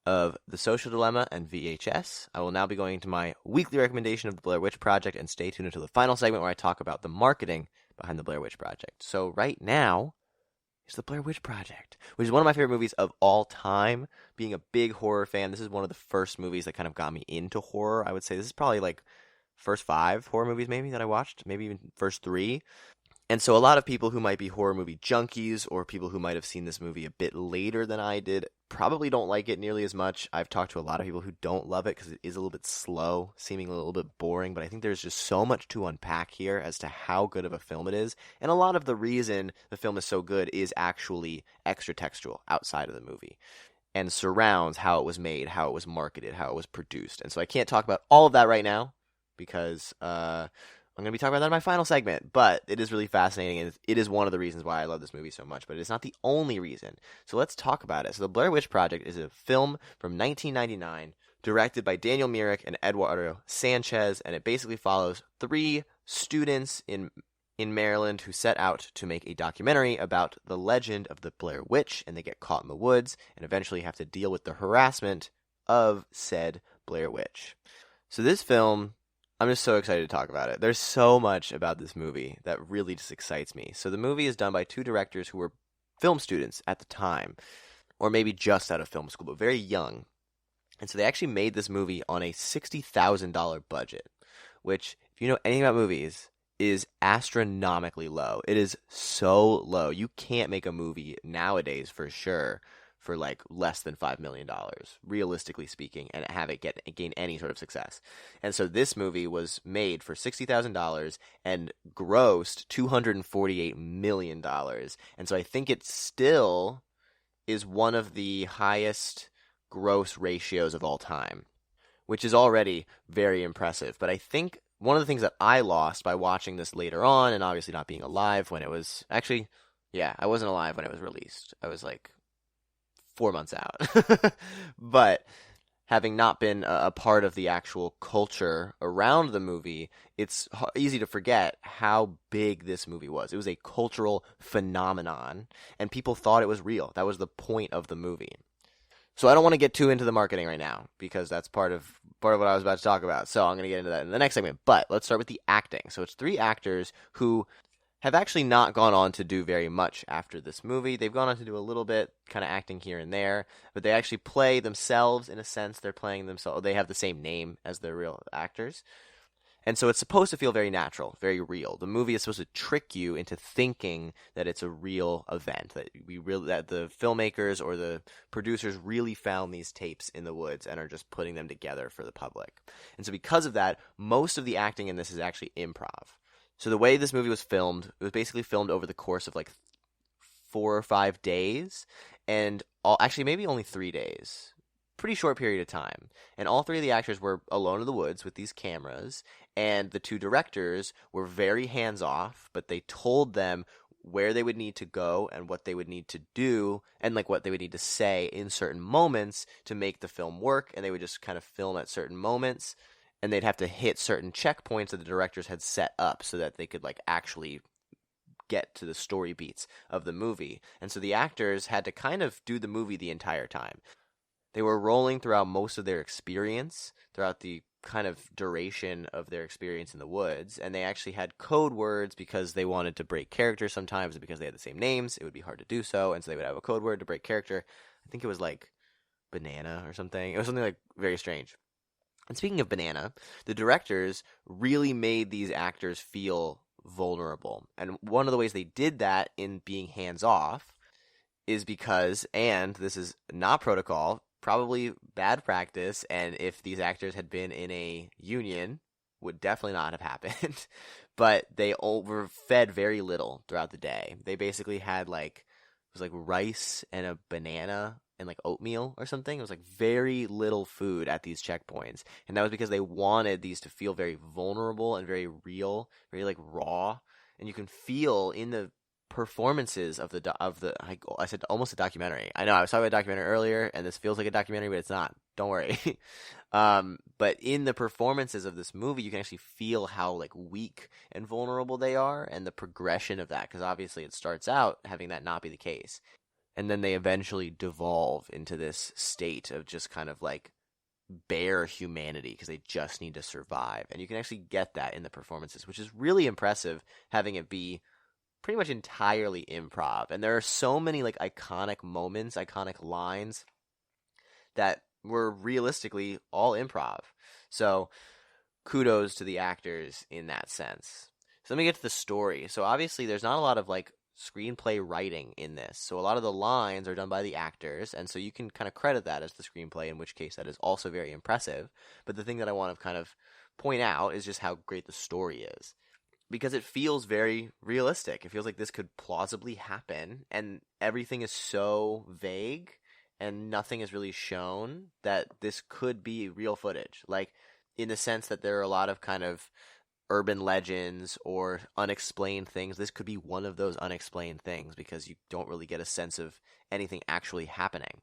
of The Social Dilemma and VHS. I will now be going into my weekly recommendation of the Blair Witch Project, and stay tuned until the final segment where I talk about the marketing behind the Blair Witch Project. So right now is the Blair Witch Project, which is one of my favorite movies of all time. Being a big horror fan, this is one of the first movies that kind of got me into horror. I would say this is probably like first 5 horror movies maybe that I watched, maybe even first 3. And so a lot of people who might be horror movie junkies, or people who might have seen this movie a bit later than I did, probably don't like it nearly as much. I've talked to a lot of people who don't love it because it is a little bit slow, seeming a little bit boring, but I think there's just so much to unpack here as to how good of a film it is. And a lot of the reason the film is so good is actually extra textual outside of the movie, and surrounds how it was made, how it was marketed, how it was produced. And so I can't talk about all of that right now, because I'm going to be talking about that in my final segment, but it is really fascinating, and it is one of the reasons why I love this movie so much, but it's not the only reason. So let's talk about it. So The Blair Witch Project is a film from 1999, directed by Daniel Myrick and Eduardo Sanchez, and it basically follows 3 students in Maryland who set out to make a documentary about the legend of the Blair Witch, and they get caught in the woods and eventually have to deal with the harassment of said Blair Witch. So this film, I'm just so excited to talk about it. There's so much about this movie that really just excites me. So the movie is done by 2 directors who were film students at the time, or maybe just out of film school, but very young. And so they actually made this movie on a $60,000 budget, which, if you know anything about movies, is astronomically low. It is so low. You can't make a movie nowadays, for sure, for like less than $5 million, realistically speaking, and have it gain any sort of success. And so this movie was made for $60,000 and grossed $248 million. And so I think it still is one of the highest gross ratios of all time, which is already very impressive. But I think one of the things that I lost by watching this later on, and obviously not being alive when it was, actually, yeah, I wasn't alive when it was released. I was like 4 months out. But having not been a part of the actual culture around the movie, it's easy to forget how big this movie was. It was a cultural phenomenon, and people thought it was real. That was the point of the movie. So I don't want to get too into the marketing right now, because that's part of what I was about to talk about. So I'm going to get into that in the next segment. But let's start with the acting. So it's 3 actors who have actually not gone on to do very much after this movie. They've gone on to do a little bit, kind of acting here and there, but they actually play themselves in a sense. They're playing themselves. They have the same name as their real actors. And so it's supposed to feel very natural, very real. The movie is supposed to trick you into thinking that it's a real event, that the filmmakers or the producers really found these tapes in the woods and are just putting them together for the public. And so because of that, most of the acting in this is actually improv. So the way this movie was filmed, it was basically filmed over the course of like 4 or 5 days, and actually maybe only 3 days. Pretty short period of time. And all 3 of the actors were alone in the woods with these cameras, and the 2 directors were very hands-off, but they told them where they would need to go and what they would need to do, and like what they would need to say in certain moments to make the film work, and they would just kind of film at certain moments. And they'd have to hit certain checkpoints that the directors had set up so that they could like actually get to the story beats of the movie. And so the actors had to kind of do the movie the entire time. They were rolling throughout most of their experience, throughout the kind of duration of their experience in the woods. And they actually had code words because they wanted to break character sometimes, and because they had the same names, it would be hard to do so. And so they would have a code word to break character. I think it was like banana or something. It was something like very strange. And speaking of banana, the directors really made these actors feel vulnerable. And one of the ways they did that in being hands-off is because, and this is not protocol, probably bad practice, and if these actors had been in a union, would definitely not have happened, but they were fed very little throughout the day. They basically had like, it was like rice and a banana and like oatmeal or something. It was like very little food at these checkpoints, and that was because they wanted these to feel very vulnerable and very real, very like raw. And you can feel in the performances I said almost a documentary. I know I was talking about a documentary earlier, and this feels like a documentary, but it's not. Don't worry. But in the performances of this movie, you can actually feel how like weak and vulnerable they are, and the progression of that, because obviously it starts out having that not be the case, and then they eventually devolve into this state of just kind of like bare humanity because they just need to survive. And you can actually get that in the performances, which is really impressive, having it be pretty much entirely improv. And there are so many like iconic moments, iconic lines that were realistically all improv. So kudos to the actors in that sense. So let me get to the story. So obviously there's not a lot of like screenplay writing in this. So a lot of the lines are done by the actors, and so you can kind of credit that as the screenplay, in which case that is also very impressive. But the thing that I want to kind of point out is just how great the story is, because it feels very realistic. It feels like this could plausibly happen, and everything is so vague and nothing is really shown that this could be real footage. Like, in the sense that there are a lot of kind of urban legends or unexplained things. This could be one of those unexplained things because you don't really get a sense of anything actually happening.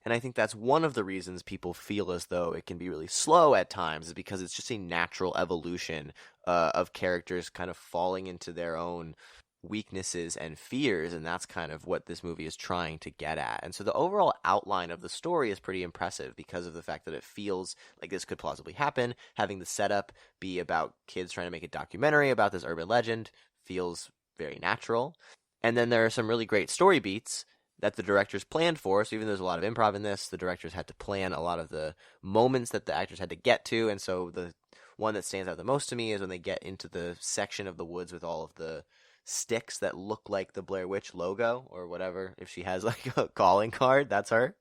And I think that's one of the reasons people feel as though it can be really slow at times, is because it's just a natural evolution of characters kind of falling into their own weaknesses and fears, and that's kind of what this movie is trying to get at. And so the overall outline of the story is pretty impressive because of the fact that it feels like this could plausibly happen. Having the setup be about kids trying to make a documentary about this urban legend feels very natural. And then there are some really great story beats that the directors planned for. So even though there's a lot of improv in this, the directors had to plan a lot of the moments that the actors had to get to. And so the one that stands out the most to me is when they get into the section of the woods with all of the sticks that look like the Blair Witch logo or whatever. If she has like a calling card, that's her.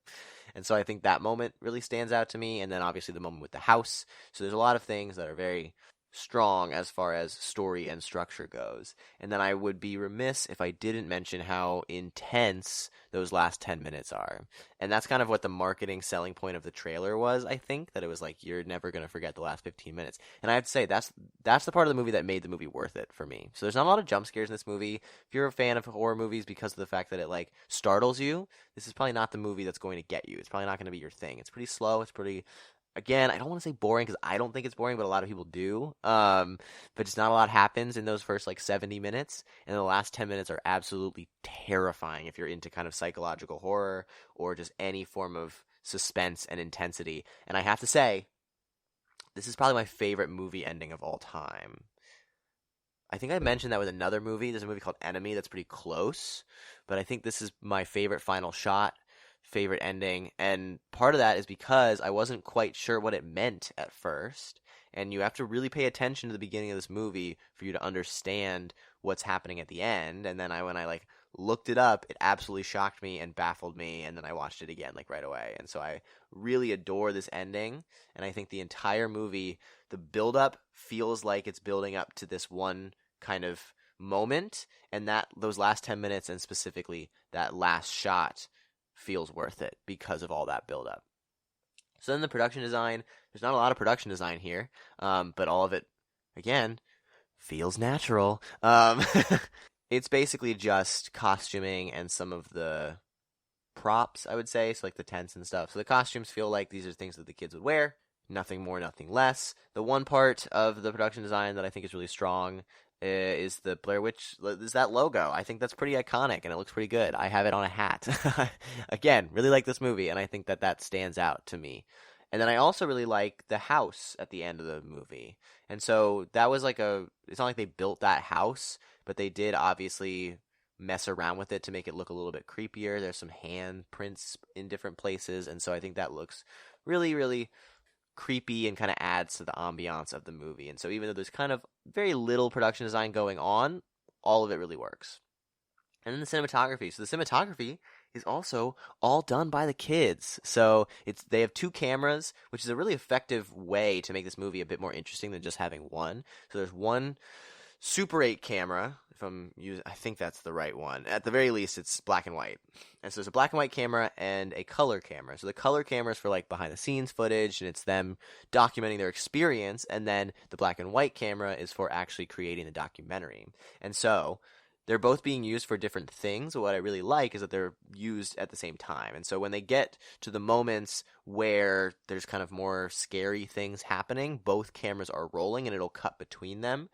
And so I think that moment really stands out to me. And then obviously the moment with the house. So there's a lot of things that are very strong as far as story and structure goes. And then I would be remiss if I didn't mention how intense those last 10 minutes are. And that's kind of what the marketing selling point of the trailer was, I think, that it was like, you're never going to forget the last 15 minutes. And I have to say, that's the part of the movie that made the movie worth it for me. So there's not a lot of jump scares in this movie. If you're a fan of horror movies because of the fact that it like startles you, this is probably not the movie that's going to get you. It's probably not going to be your thing. It's pretty slow. It's pretty... Again, I don't want to say boring because I don't think it's boring, but a lot of people do. But just not a lot happens in those first like 70 minutes. And the last 10 minutes are absolutely terrifying if you're into kind of psychological horror or just any form of suspense and intensity. And I have to say, this is probably my favorite movie ending of all time. I think I mentioned that with another movie. There's a movie called Enemy that's pretty close. But I think this is my favorite final shot, favorite ending, and part of that is because I wasn't quite sure what it meant at first, and you have to really pay attention to the beginning of this movie for you to understand what's happening at the end. And then when I like looked it up, it absolutely shocked me and baffled me, and then I watched it again like right away. And so I really adore this ending, and I think the entire movie, the build-up feels like it's building up to this one kind of moment, and that those last 10 minutes and specifically that last shot feels worth it because of all that build-up. So then the production design, there's not a lot of production design here, but all of it, again, feels natural. It's basically just costuming and some of the props, I would say, so like the tents and stuff. So the costumes feel like these are things that the kids would wear, nothing more, nothing less. The one part of the production design that I think is really strong is the Blair Witch, is that logo. I think that's pretty iconic, and it looks pretty good. I have it on a hat. Again, really like this movie, and I think that stands out to me. And then I also really like the house at the end of the movie. And so that was like it's not like they built that house, but they did obviously mess around with it to make it look a little bit creepier. There's some handprints in different places, and so I think that looks really, really creepy and kind of adds to the ambiance of the movie. And so even though there's kind of very little production design going on, all of it really works. And then the cinematography. So the cinematography is also all done by the kids. So they have two cameras, which is a really effective way to make this movie a bit more interesting than just having one. So there's one Super 8 camera, I think that's the right one. At the very least, it's black and white. And so there's a black and white camera and a color camera. So the color camera is for like behind the scenes footage, and it's them documenting their experience. And then the black and white camera is for actually creating the documentary. And so they're both being used for different things. What I really like is that they're used at the same time. And so when they get to the moments where there's kind of more scary things happening, both cameras are rolling and it'll cut between them,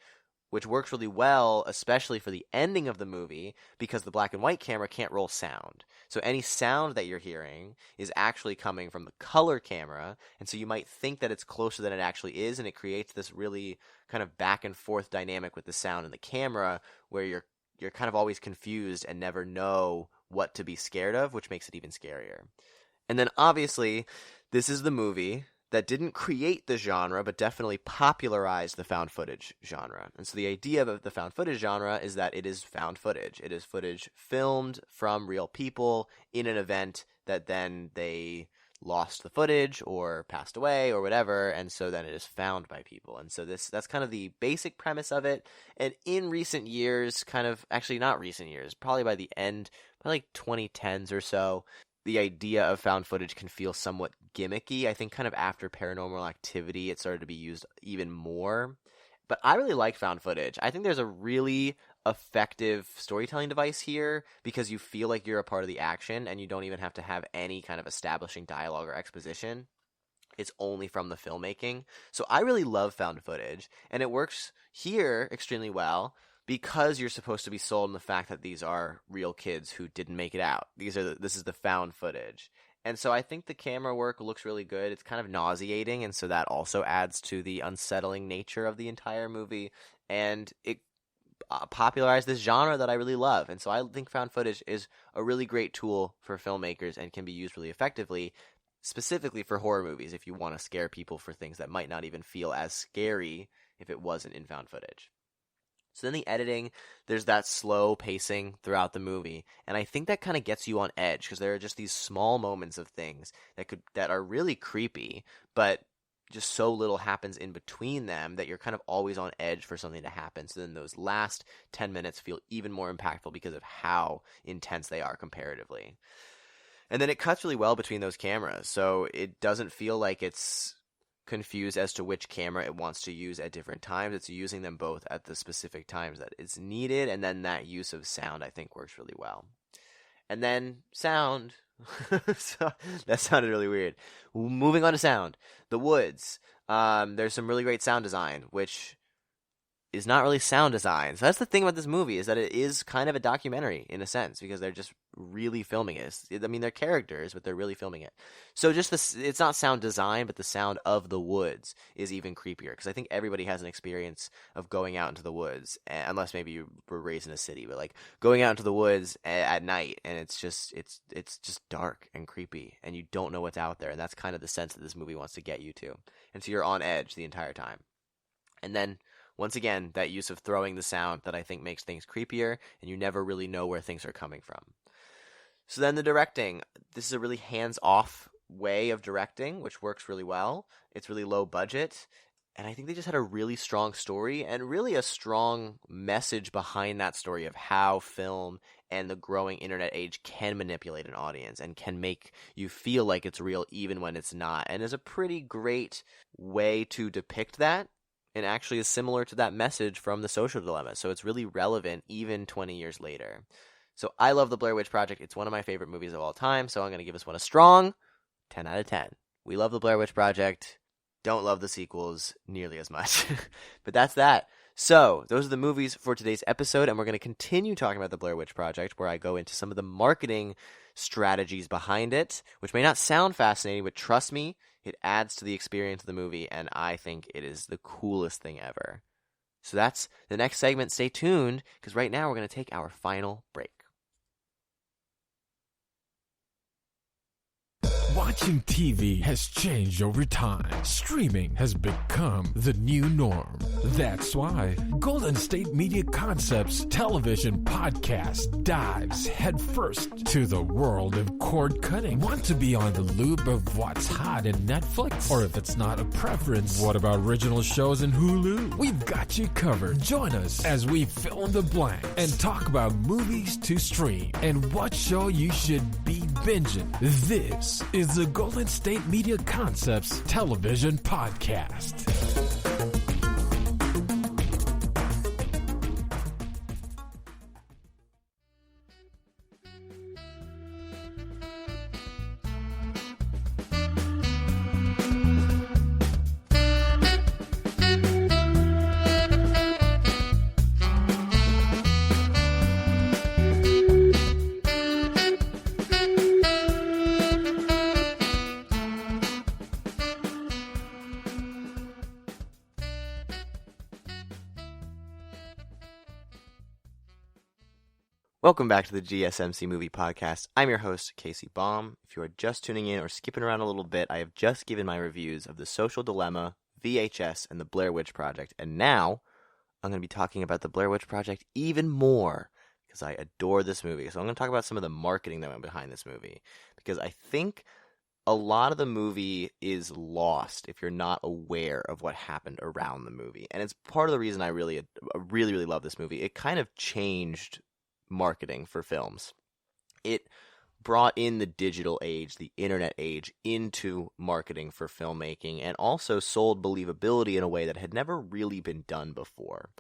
which works really well, especially for the ending of the movie, because the black and white camera can't roll sound. So any sound that you're hearing is actually coming from the color camera, and so you might think that it's closer than it actually is, and it creates this really kind of back and forth dynamic with the sound and the camera, where you're kind of always confused and never know what to be scared of, which makes it even scarier. And then obviously, this is the movie that didn't create the genre, but definitely popularized the found footage genre. And so the idea of the found footage genre is that it is found footage. It is footage filmed from real people in an event that then they lost the footage or passed away or whatever, and so then it is found by people. And so that's kind of the basic premise of it. And in recent years, actually not recent years, probably by the end, by like 2010s or so, the idea of found footage can feel somewhat gimmicky. I think kind of after Paranormal Activity, it started to be used even more. But I really like found footage. I think there's a really effective storytelling device here because you feel like you're a part of the action and you don't even have to have any kind of establishing dialogue or exposition. It's only from the filmmaking. So I really love found footage, and it works here extremely well because you're supposed to be sold on the fact that these are real kids who didn't make it out. This is the found footage. And so I think the camera work looks really good. It's kind of nauseating, and so that also adds to the unsettling nature of the entire movie. And it popularized this genre that I really love. And so I think found footage is a really great tool for filmmakers and can be used really effectively, specifically for horror movies if you want to scare people for things that might not even feel as scary if it wasn't in found footage. So then the editing, there's that slow pacing throughout the movie, and I think that kind of gets you on edge because there are just these small moments of things that are really creepy, but just so little happens in between them that you're kind of always on edge for something to happen. So then those last 10 minutes feel even more impactful because of how intense they are comparatively. And then it cuts really well between those cameras, so it doesn't feel like it's confused as to which camera it wants to use at different times. It's using them both at the specific times that it's needed, and then that use of sound I think works really well. And then sound, so that sounded really weird. Moving on to sound, the woods. There's some really great sound design, which is not really sound design. So that's the thing about this movie, is that it is kind of a documentary in a sense, because they're just really filming it. I mean, they're characters, but they're really filming it. So just it's not sound design, but the sound of the woods is even creepier, because I think everybody has an experience of going out into the woods, unless maybe you were raised in a city, but like going out into the woods at night, and it's just dark and creepy, and you don't know what's out there, and that's kind of the sense that this movie wants to get you to. And so you're on edge the entire time. And then once again, that use of throwing the sound that I think makes things creepier, and you never really know where things are coming from. So then the directing. This is a really hands-off way of directing, which works really well. It's really low budget, and I think they just had a really strong story and really a strong message behind that story of how film and the growing internet age can manipulate an audience and can make you feel like it's real even when it's not, and is a pretty great way to depict that. And actually is similar to that message from The Social Dilemma. So it's really relevant even 20 years later. So I love The Blair Witch Project. It's one of my favorite movies of all time. So I'm going to give this one a strong 10 out of 10. We love The Blair Witch Project. Don't love the sequels nearly as much. But that's that. So those are the movies for today's episode. And we're going to continue talking about The Blair Witch Project, where I go into some of the marketing strategies behind it, which may not sound fascinating, but trust me, it adds to the experience of the movie, and I think it is the coolest thing ever. So that's the next segment. Stay tuned, because right now we're going to take our final break. Watching TV has changed over time. Streaming has become the new norm. That's why Golden State Media Concepts television podcast dives headfirst to the world of cord cutting. Want to be on the loop of what's hot in Netflix? Or if it's not a preference, what about original shows in Hulu? We've got you covered. Join us as we fill in the blank and talk about movies to stream and what show you should be binging. This is the Golden State Media Concepts television podcast. Welcome back to the GSMC Movie Podcast. I'm your host, Casey Baum. If you are just tuning in or skipping around a little bit, I have just given my reviews of The Social Dilemma, VHS, and The Blair Witch Project. And now, I'm going to be talking about The Blair Witch Project even more because I adore this movie. So I'm going to talk about some of the marketing that went behind this movie because I think a lot of the movie is lost if you're not aware of what happened around the movie. And it's part of the reason I really love this movie. It kind of changed marketing for films. It brought in the digital age, the internet age, into marketing for filmmaking and also sold believability in a way that had never really been done before.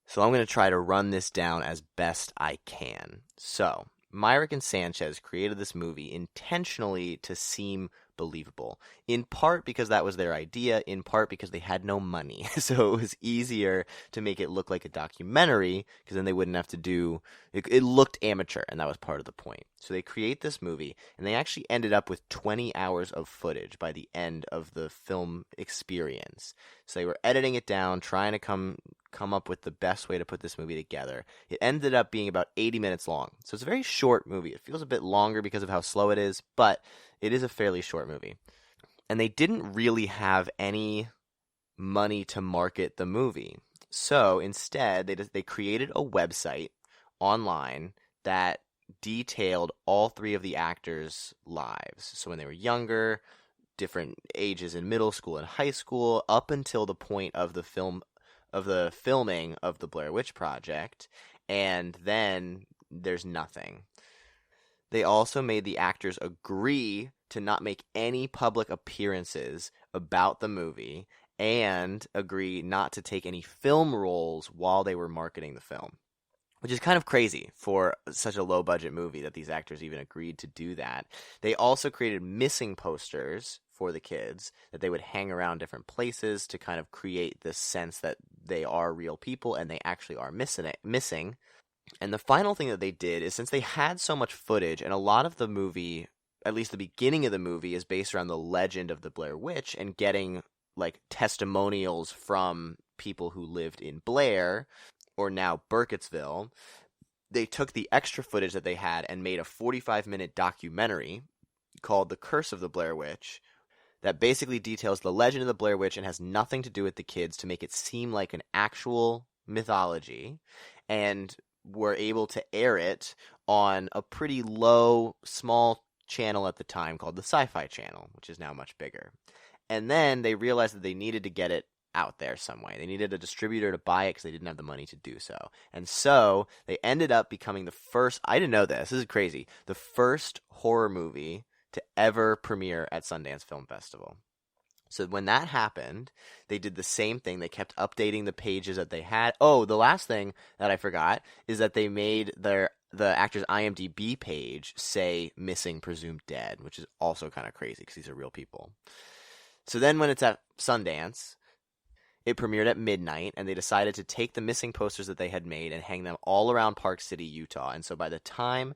So I'm going to try to run this down as best I can. So, Myrick and Sanchez created this movie intentionally to seem believable, in part because that was their idea, in part because they had no money. So it was easier to make it look like a documentary because then they wouldn't have to do it looked amateur, and that was part of the point. So they create this movie, and they actually ended up with 20 hours of footage by the end of the film experience. So they were editing it down, trying to come up with the best way to put this movie together. It ended up being about 80 minutes long. So it's a very short movie. It feels a bit longer because of how slow it is, but it is a fairly short movie. And they didn't really have any money to market the movie. So instead, they created a website online that detailed all three of the actors' lives. So when they were younger, different ages in middle school and high school, up until the point of the filming of the Blair Witch Project, and then there's nothing. They also made the actors agree to not make any public appearances about the movie and agree not to take any film roles while they were marketing the film, which is kind of crazy for such a low-budget movie that these actors even agreed to do that. They also created missing posters for the kids that they would hang around different places to kind of create this sense that they are real people and they actually are missing. And the final thing that they did is, since they had so much footage, and a lot of the movie, at least the beginning of the movie, is based around the legend of the Blair Witch and getting like testimonials from people who lived in Blair, or now Burkittsville, they took the extra footage that they had and made a 45-minute documentary called The Curse of the Blair Witch that basically details the legend of the Blair Witch and has nothing to do with the kids to make it seem like an actual mythology, and were able to air it on a pretty low, small channel at the time called the Sci-Fi Channel, which is now much bigger. And then they realized that they needed to get it out there some way. They needed a distributor to buy it because they didn't have the money to do so. And so they ended up becoming the first, I didn't know this is crazy, the first horror movie to ever premiere at Sundance Film Festival. So when that happened, they did the same thing. They kept updating the pages that they had. Oh, the last thing that I forgot is that they made the actor's IMDb page say missing, presumed dead, which is also kind of crazy because these are real people. So then when it's at Sundance, it premiered at midnight, and they decided to take the missing posters that they had made and hang them all around Park City, Utah. And so by the time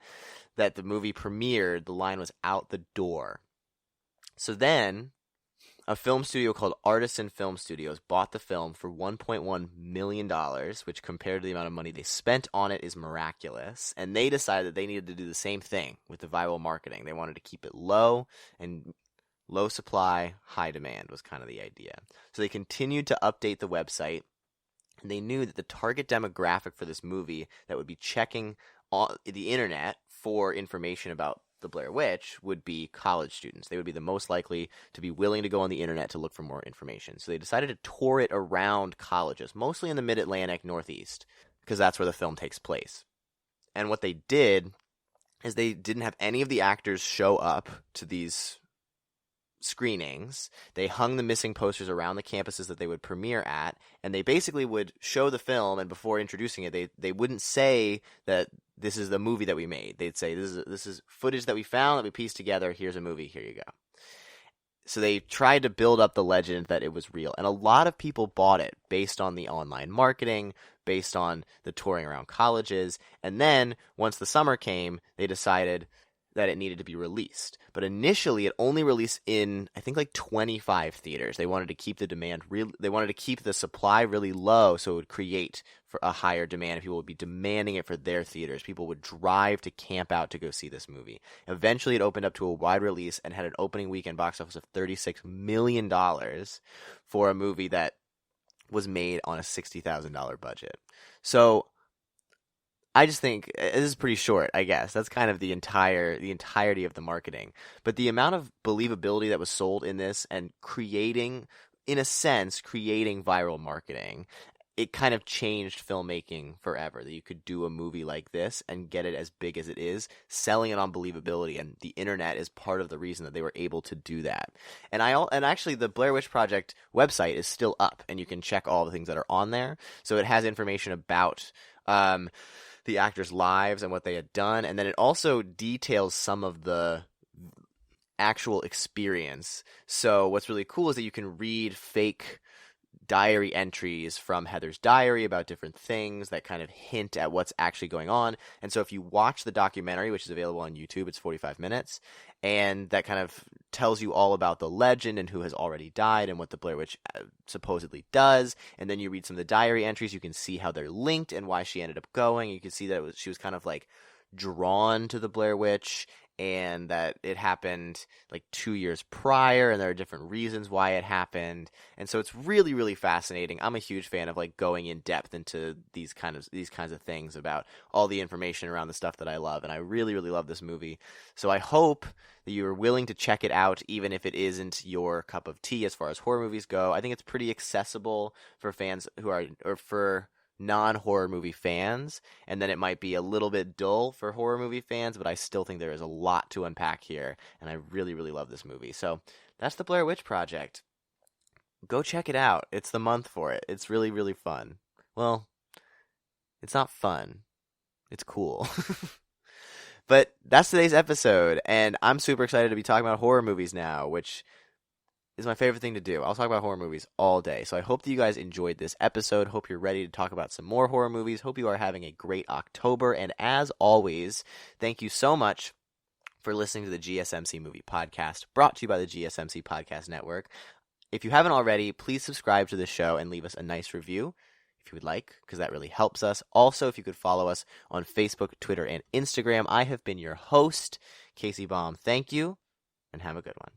that the movie premiered, the line was out the door. So then a film studio called Artisan Film Studios bought the film for $1.1 million, which compared to the amount of money they spent on it is miraculous. And they decided that they needed to do the same thing with the viral marketing. They wanted to keep it low, and low supply, high demand was kind of the idea. So they continued to update the website, and they knew that the target demographic for this movie that would be checking on the internet for information about the Blair Witch would be college students. They would be the most likely to be willing to go on the internet to look for more information. So they decided to tour it around colleges, mostly in the Mid-Atlantic Northeast, because that's where the film takes place. And what they did is they didn't have any of the actors show up to these screenings. They hung the missing posters around the campuses that they would premiere at, and they basically would show the film, and before introducing it, they wouldn't say that this is the movie that we made. They'd say, this is footage that we found, that we pieced together, here's a movie, here you go. So they tried to build up the legend that it was real, and a lot of people bought it based on the online marketing, based on the touring around colleges, and then once the summer came, they decided that it needed to be released. But initially, it only released in, I think, like 25 theaters. They wanted to keep the demand they wanted to keep the supply really low, so it would create for a higher demand. People would be demanding it for their theaters. People would drive to camp out to go see this movie. Eventually, it opened up to a wide release and had an opening weekend box office of $36 million for a movie that was made on a $60,000 budget. So I just think this is pretty short, I guess. That's kind of the entirety of the marketing. But the amount of believability that was sold in this and creating viral marketing, it kind of changed filmmaking forever. That you could do a movie like this and get it as big as it is, selling it on believability, and the internet is part of the reason that they were able to do that. And actually the Blair Witch Project website is still up, and you can check all the things that are on there. So it has information about the actors' lives and what they had done, and then it also details some of the actual experience. So what's really cool is that you can read fake diary entries from Heather's diary about different things that kind of hint at what's actually going on. And so if you watch the documentary, which is available on YouTube, it's 45 minutes, and that kind of tells you all about the legend and who has already died and what the Blair Witch supposedly does. And then you read some of the diary entries, you can see how they're linked and why she ended up going. You can see that she was kind of like drawn to the Blair Witch, and that it happened like 2 years prior, and there are different reasons why it happened. And so it's really, really fascinating. I'm a huge fan of like going in depth into these kinds of things about all the information around the stuff that I love, and I really, really love this movie. So I hope that you are willing to check it out, even if it isn't your cup of tea as far as horror movies go. I think it's pretty accessible for fans for non-horror movie fans, and then it might be a little bit dull for horror movie fans, but I still think there is a lot to unpack here, and I really, really love this movie. So that's the Blair Witch Project. Go check it out. It's the month for it. It's really, really fun. Well, it's not fun. It's cool. But that's today's episode, and I'm super excited to be talking about horror movies now, which is my favorite thing to do. I'll talk about horror movies all day. So I hope that you guys enjoyed this episode. Hope you're ready to talk about some more horror movies. Hope you are having a great October. And as always, thank you so much for listening to the GSMC Movie Podcast, brought to you by the GSMC Podcast Network. If you haven't already, please subscribe to the show and leave us a nice review if you would like, because that really helps us. Also, if you could follow us on Facebook, Twitter, and Instagram. I have been your host, Casey Baum. Thank you, and have a good one.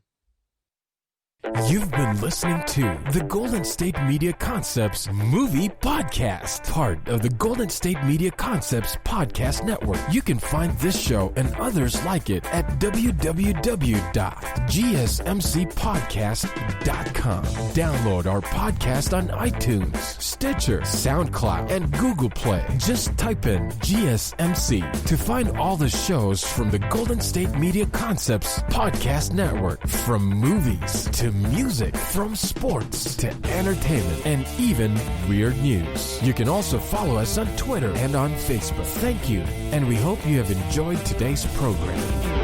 You've been listening to the Golden State Media Concepts Movie Podcast, part of the Golden State Media Concepts Podcast Network. You can find this show and others like it at www.gsmcpodcast.com. Download our podcast on iTunes, Stitcher, SoundCloud, and Google Play. Just type in GSMC to find all the shows from the Golden State Media Concepts Podcast Network, from movies to music, from sports to entertainment, and even weird news. You can also follow us on Twitter and on Facebook. Thank you, and we hope you have enjoyed today's program.